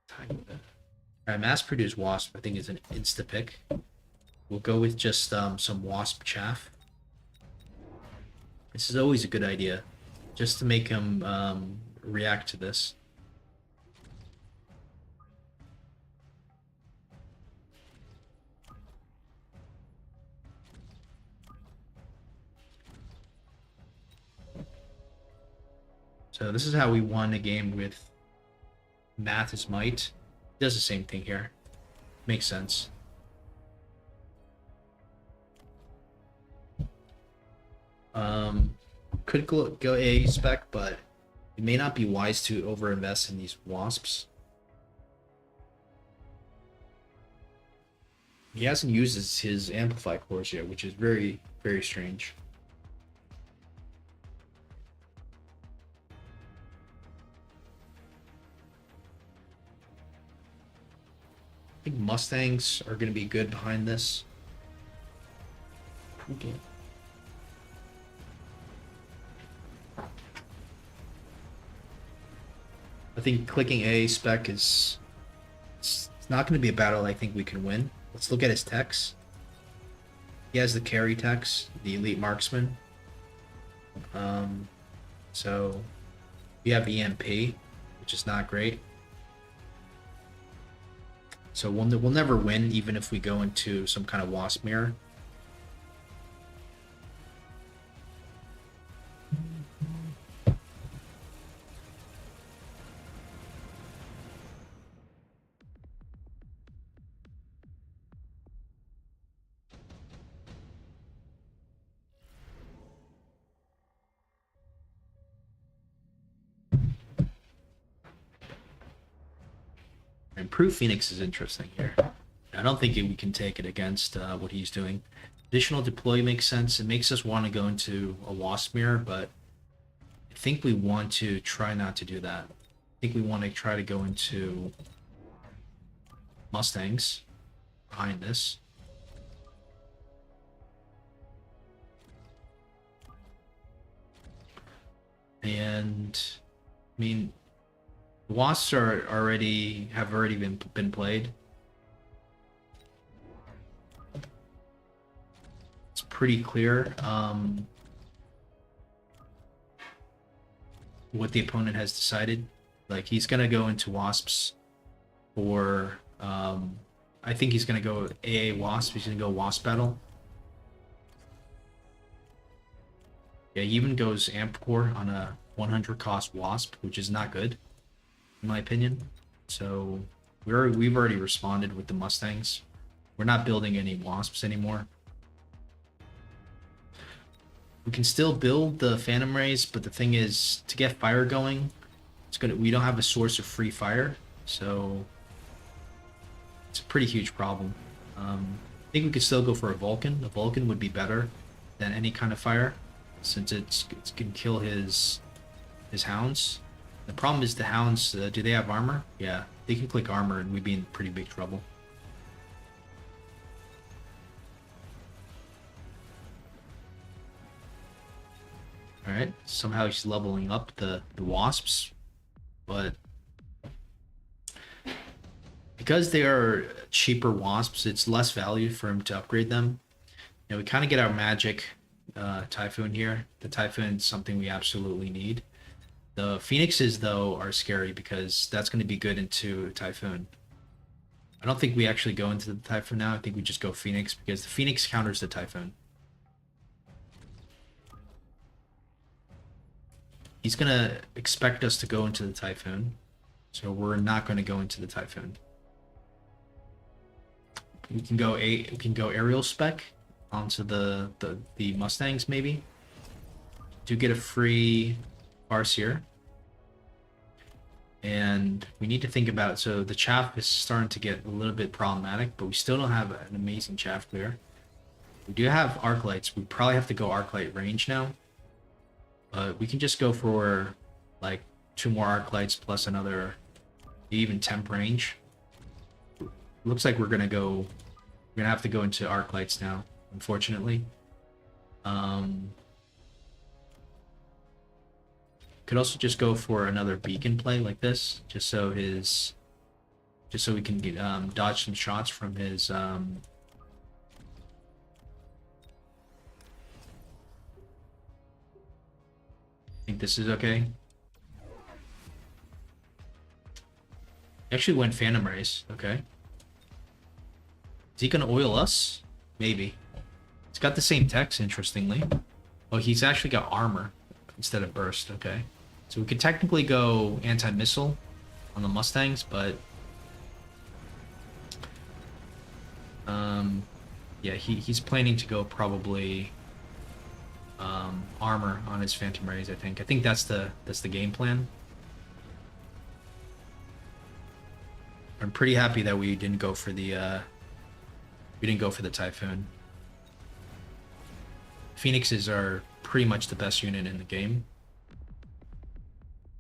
太有的。Alright, mass-produced wasp I think is an insta pick. We'll go with just some wasp chaff. This is always a good idea, just to make him react to this. So this is how we won a game with Math is Might. It does the same thing here. Makes sense. Could go A spec, but it may not be wise to overinvest in these wasps. He hasn't used his amplify cores yet, which is very, very strange. I think Mustangs are going to be good behind this. Okay. I think clicking A spec is it's not going to be a battle I think we can win. Let's look at his techs. He has the carry techs, the elite marksman. So we have EMP, which is not great. So we'll never win even if we go into some kind of wasp mirror. Improve Phoenix is interesting here. I don't think we can take it against what he's doing. Additional deploy makes sense. It makes us want to go into a wasp mirror, but I think we want to try not to do that. I think we want to try to go into Mustangs behind this. And I mean, wasps have already been played. It's pretty clear what the opponent has decided. Like he's gonna go into wasps for I think he's gonna go AA wasp. He's gonna go wasp battle. Yeah, he even goes amp core on a 100 cost wasp, which is not good, in my opinion. So we've already responded with the Mustangs. We're not building any wasps anymore. We can still build the Phantom Rays, but the thing is, to get fire going, we don't have a source of free fire, so it's a pretty huge problem. I think we could still go for a Vulcan. A Vulcan would be better than any kind of fire, since it can kill his hounds. The problem is the hounds, do they have armor? Yeah, they can click armor and we'd be in pretty big trouble. Alright, somehow he's leveling up the wasps, but because they are cheaper wasps, it's less value for him to upgrade them. You know, we kind of get our magic Typhoon here. The Typhoon is something we absolutely need. The Phoenixes, though, are scary because that's going to be good into Typhoon. I don't think we actually go into the Typhoon now. I think we just go Phoenix because the Phoenix counters the Typhoon. He's going to expect us to go into the Typhoon, so we're not going to go into the Typhoon. We can go aerial spec onto the Mustangs maybe. Do get a free Farseer. And we need to think about, so the chaff is starting to get a little bit problematic, but we still don't have an amazing chaff clear. We do have arc lights. We probably have to go arc light range now. But we can just go for like 2 more arc lights plus another even temp range. Looks like we're gonna have to go into arc lights now, unfortunately. Could also just go for another beacon play like this, just so we can get, dodge some shots from his I think this is okay. Actually went Phantom Rays, okay. Is he gonna oil us? Maybe. It's got the same text, interestingly. Oh, he's actually got armor instead of burst, okay. So we could technically go anti-missile on the Mustangs, but yeah, he's planning to go probably armor on his Phantom Rays, I think. I think that's the game plan. I'm pretty happy that we didn't go for the Typhoon. Phoenixes are pretty much the best unit in the game.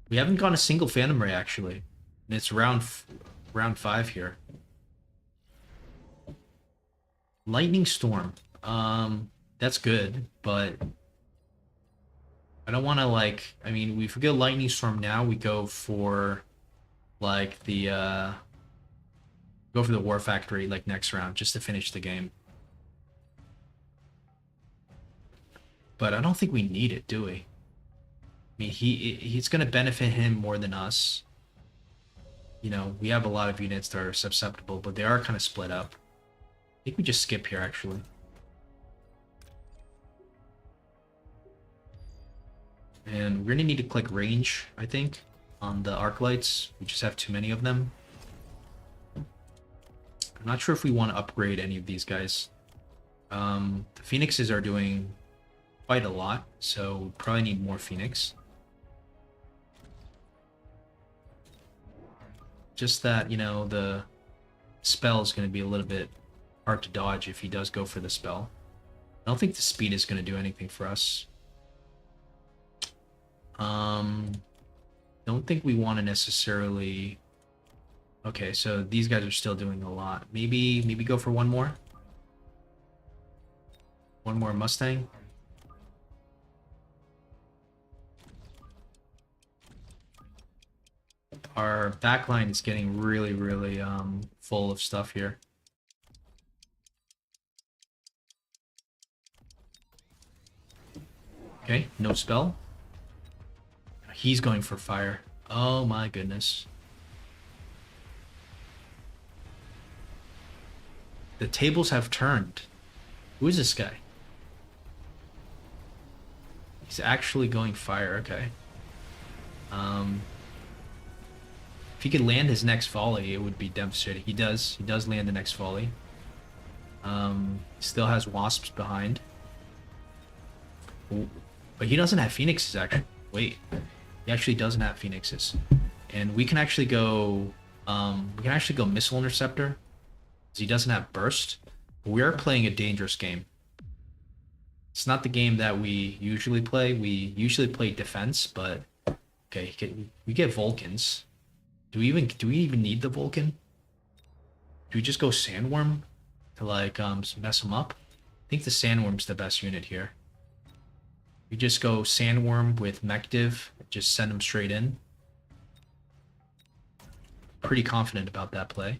We haven't gone a single Phantom Ray actually, and it's round 5 here. Lightning Storm, that's good, but I don't want to I mean, if we go Lightning Storm now, we go for like the War Factory like next round just to finish the game. But I don't think we need it, do we? I mean, he's going to benefit him more than us. You know, we have a lot of units that are susceptible, but they are kind of split up. I think we just skip here, actually. And we're going to need to click range, I think, on the arc lights. We just have too many of them. I'm not sure if we want to upgrade any of these guys. The Phoenixes are doing quite a lot, so we probably need more Phoenix. Just that, you know, the spell is going to be a little bit hard to dodge if he does go for the spell. I don't think the speed is going to do anything for us. Don't think we want to necessarily... Okay, so these guys are still doing a lot. Maybe go for one more? One more Mustang? Our backline is getting really, really full of stuff here. Okay, no spell. He's going for fire. Oh my goodness. The tables have turned. Who is this guy? He's actually going fire, okay. If he could land his next volley, it would be devastating. He does. He does land the next volley. Still has wasps behind. Ooh. But he doesn't have phoenixes, actually. Wait. He actually doesn't have phoenixes. And we can actually go... Missile Interceptor. Because he doesn't have burst. We are playing a dangerous game. It's not the game that we usually play. We usually play defense, but... Okay, we get Vulcans. Do we even need the Vulcan? Do we just go Sandworm to like mess him up? I think the Sandworm's the best unit here. We just go Sandworm with Mechdiv, just send him straight in. Pretty confident about that play.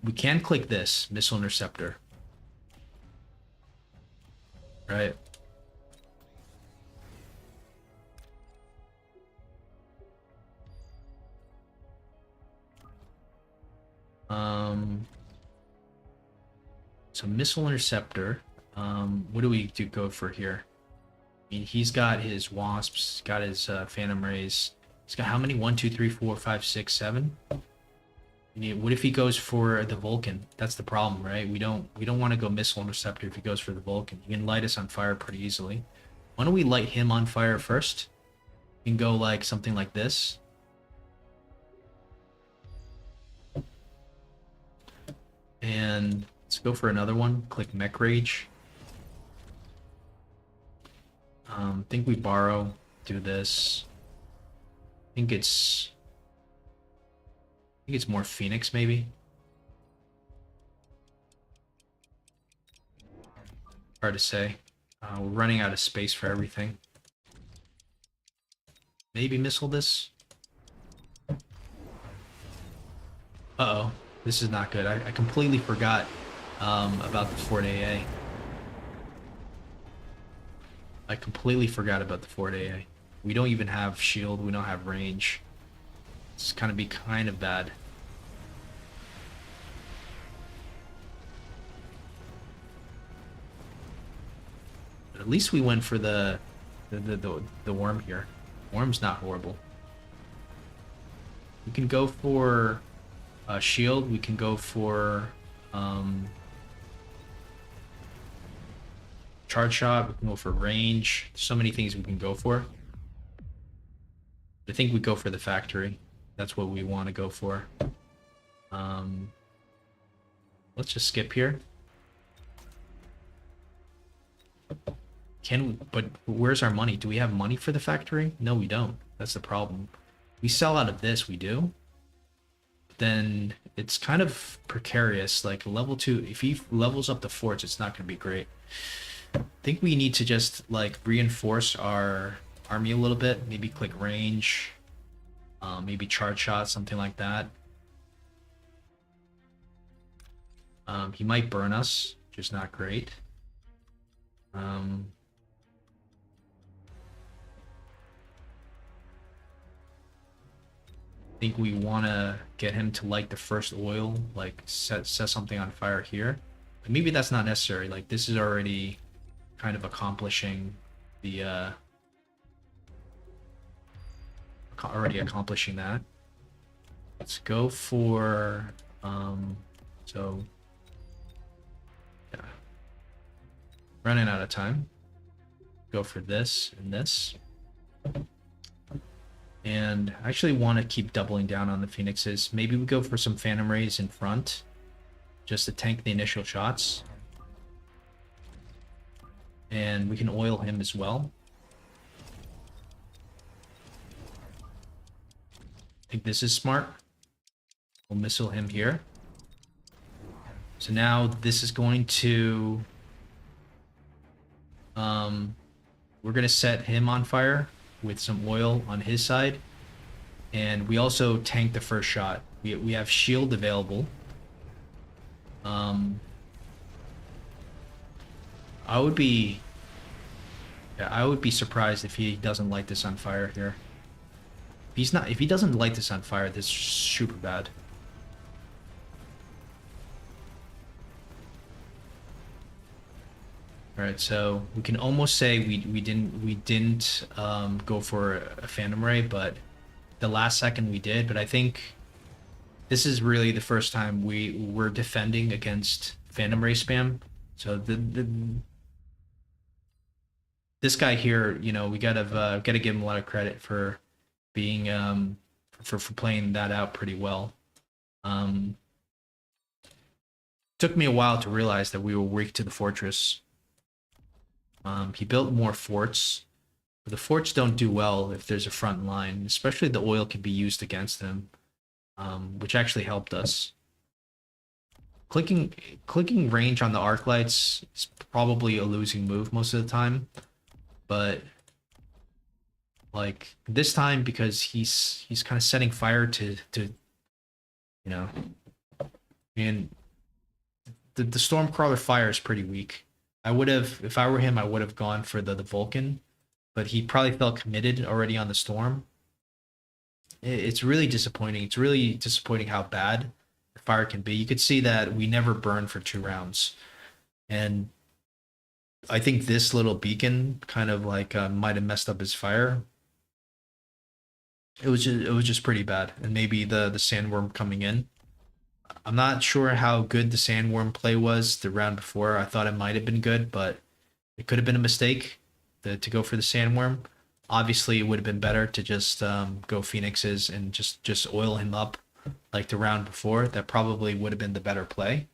We can click this, Missile Interceptor. Right. So Missile Interceptor. What do we go for here? I mean, he's got his wasps, got his phantom rays. He's got how many? 1, 2, 3, 4, 5, 6, 7. What if he goes for the Vulcan? That's the problem, right? We don't want to go Missile Interceptor if he goes for the Vulcan. He can light us on fire pretty easily. Why don't we light him on fire first? We can go like something like this. And let's go for another one. Click Mech Rage. Think we borrow, do this. I think it's more Phoenix maybe. Hard to say. We're running out of space for everything. Maybe missile this. Uh-oh. This is not good. I completely forgot about the Fort AA. I completely forgot about the Fort AA. We don't even have shield. We don't have range. It's gonna be kind of bad. But at least we went for the worm here. Worm's not horrible. We can go for a shield. We can go for charge shot. We can go for range. So many things we can go for. I think we go for the factory. That's what we want to go for. Let's just skip here. But where's our money? Do we have money for the factory? No, we don't. That's the problem. We sell out of this, we do. But then it's kind of precarious. Like level 2, if he levels up the forts, it's not going to be great. I think we need to just like reinforce our army a little bit. Maybe click range. Maybe charge shot, something like that. He might burn us, which is not great. I think we want to get him to light the first oil, like set something on fire here. But maybe that's not necessary. Like this is already kind of accomplishing the already accomplishing that. Let's go for so yeah, running out of time. Go for this and this. And I actually want to keep doubling down on the Phoenixes. Maybe we go for some Phantom Rays in front, just to tank the initial shots. And we can oil him as well. I think this is smart. We'll missile him here. So now this is going to... we're going to set him on fire with some oil on his side. And we also tank the first shot. We have shield available. I would be surprised if he doesn't light this on fire here. If he doesn't light this on fire, this is super bad. All right, so we can almost say we didn't go for a Phantom Ray, but the last second we did, but I think this is really the first time we were defending against Phantom Ray spam. So this guy here, you know, we gotta give him a lot of credit for being for playing that out pretty well. Took me a while to realize that we were weak to the fortress. He built more forts. But the forts don't do well if there's a front line, especially the oil can be used against them, which actually helped us. Clicking range on the arc lights is probably a losing move most of the time, but like this time because he's kind of setting fire to you know, and the Stormcrawler fire is pretty weak. I would have, if I were him, I would have gone for the Vulcan, but he probably felt committed already on the Storm. It's really disappointing. It's really disappointing how bad the fire can be. You could see that we never burned for 2 rounds, and I think this little beacon kind of like might have messed up his fire. It was just pretty bad, and maybe the sandworm coming in. I'm not sure how good the sandworm play was the round before. I thought it might have been good, but it could have been a mistake to go for the sandworm. Obviously, it would have been better to just go Phoenixes and just oil him up like the round before. That probably would have been the better play.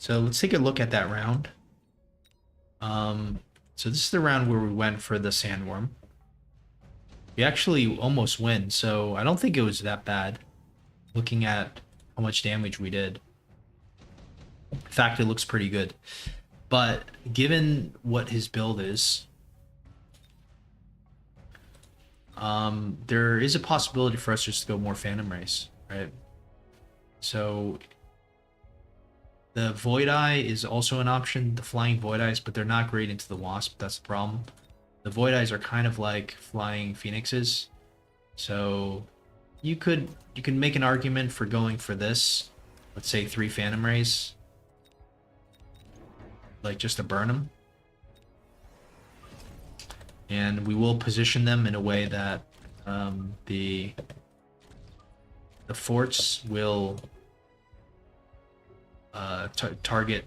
So let's take a look at that round. So this is the round where we went for the sandworm. We actually almost win, so I don't think it was that bad. Looking at how much damage we did. In fact, it looks pretty good. But given what his build is, there is a possibility for us just to go more Phantom Race, right? So the Void Eye is also an option, the Flying Void Eyes, but they're not great into the Wasp. That's the problem. The Void Eyes are kind of like flying Phoenixes. So you can make an argument for going for this. Let's say 3 Phantom Rays. Like just to burn them. And we will position them in a way that the forts will target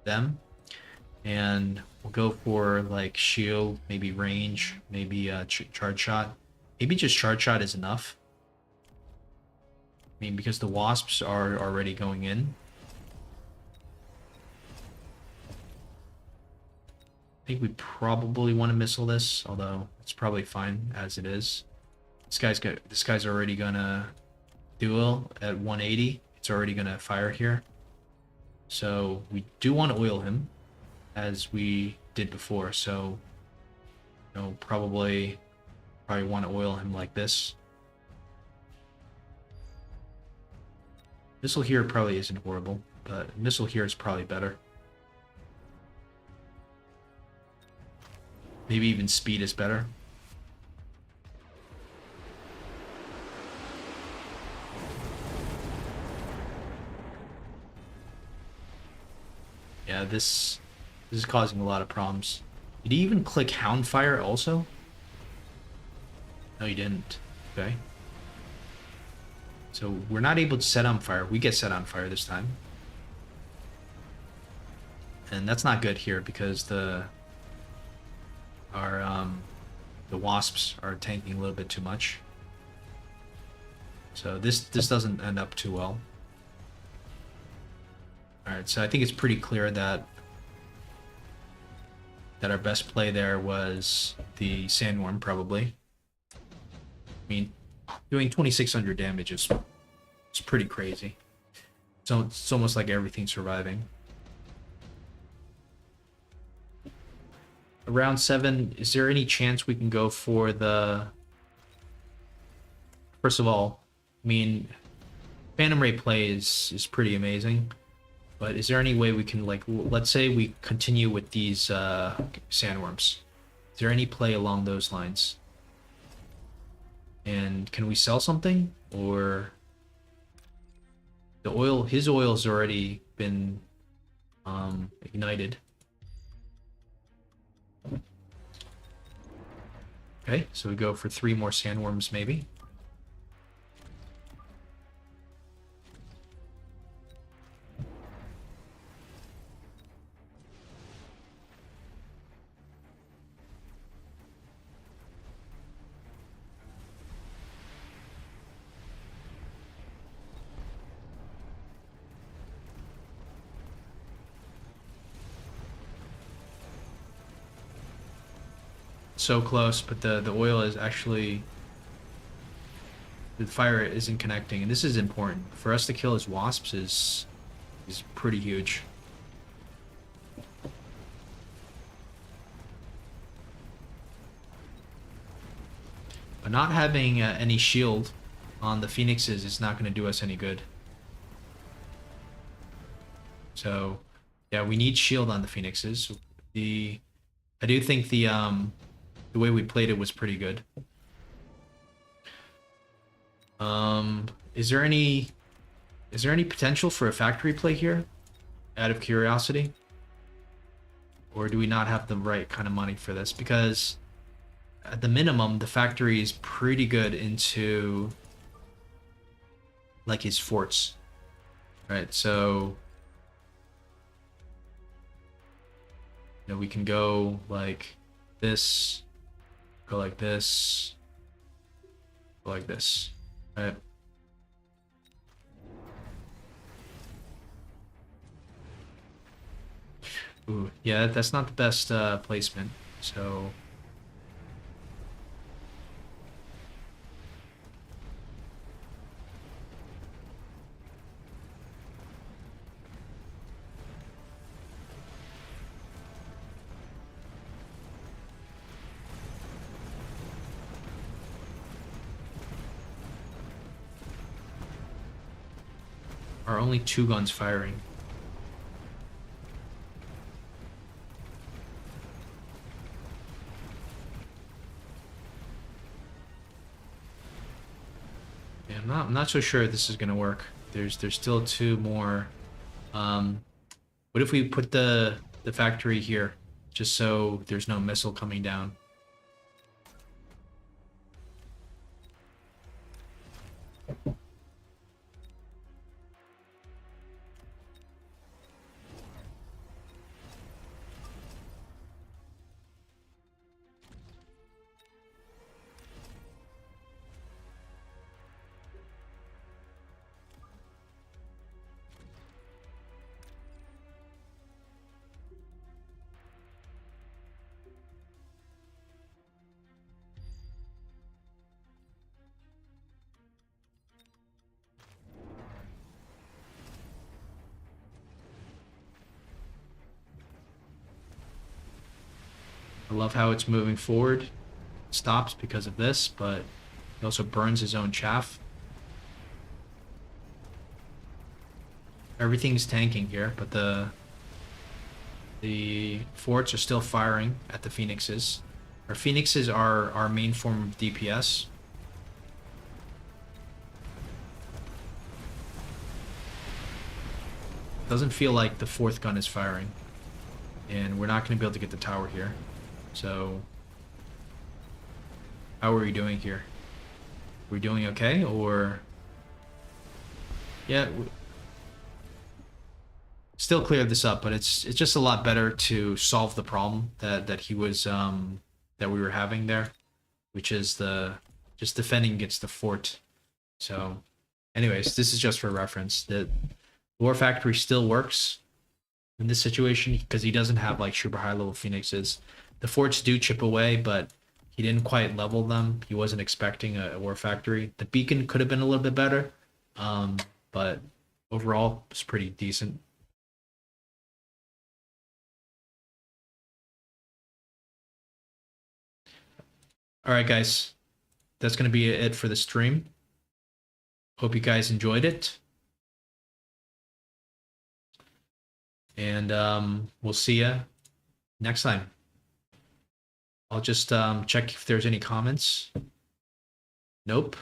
them, and we'll go for like shield, maybe range, maybe charge shot. Maybe just charge shot is enough. I mean, because the wasps are already going in. I think we probably want to missile this, although it's probably fine as it is. This guy's already gonna duel at 180. It's already gonna fire here. So we do want to oil him, as we did before. So, you know, probably want to oil him like this. Missile here probably isn't horrible, but missile here is probably better. Maybe even speed is better. Yeah, this is causing a lot of problems. Did he even click Houndfire also? No, he didn't. Okay. So we're not able to set on fire. We get set on fire this time. And that's not good here because the wasps are tanking a little bit too much. So this doesn't end up too well. Alright, so I think it's pretty clear that our best play there was the sandworm, probably. mean, doing 2,600 damage is pretty crazy. So it's almost like everything's surviving. Around 7, is there any chance we can go for the... First of all, I mean, Phantom Ray play is pretty amazing. But is there any way we can, like, let's say we continue with these sandworms. Is there any play along those lines? And can we sell something? Or the oil, his oil's already been ignited. Okay, so we go for 3 more sandworms maybe. So close, but the oil is actually, the fire isn't connecting, and this is important for us to kill his wasps. Is pretty huge. But not having any shield on the phoenixes is not going to do us any good. So yeah, we need shield on the phoenixes. I do think the way we played it was pretty good. Is there any potential for a factory play here? Out of curiosity? Or do we not have the right kind of money for this? Because at the minimum, the factory is pretty good into like his forts. Right, so you know, we can go like this, go like this, go like this, right? Ooh, yeah, that's not the best placement, so... Are only 2 guns firing? Yeah, I'm not so sure this is gonna work. There's still 2 more. What if we put the factory here, just so there's no missile coming down? I love how it's moving forward. It stops because of this, but he also burns his own chaff. Everything's tanking here, but the forts are still firing at the phoenixes. Our phoenixes are our main form of DPS. Doesn't feel like the 4th gun is firing, and we're not going to be able to get the tower here. So, how are we doing here? Are we doing okay, or... Yeah, still cleared this up, but it's just a lot better to solve the problem that he was that we were having there, which is just defending against the fort. So, anyways, this is just for reference. The War Factory still works in this situation because he doesn't have like super high level phoenixes. The forts do chip away, but he didn't quite level them. He wasn't expecting a war factory. The beacon could have been a little bit better, but overall it's pretty decent. All right, guys, that's gonna be it for the stream. Hope you guys enjoyed it, and we'll see you next time. I'll just check if there's any comments. Nope.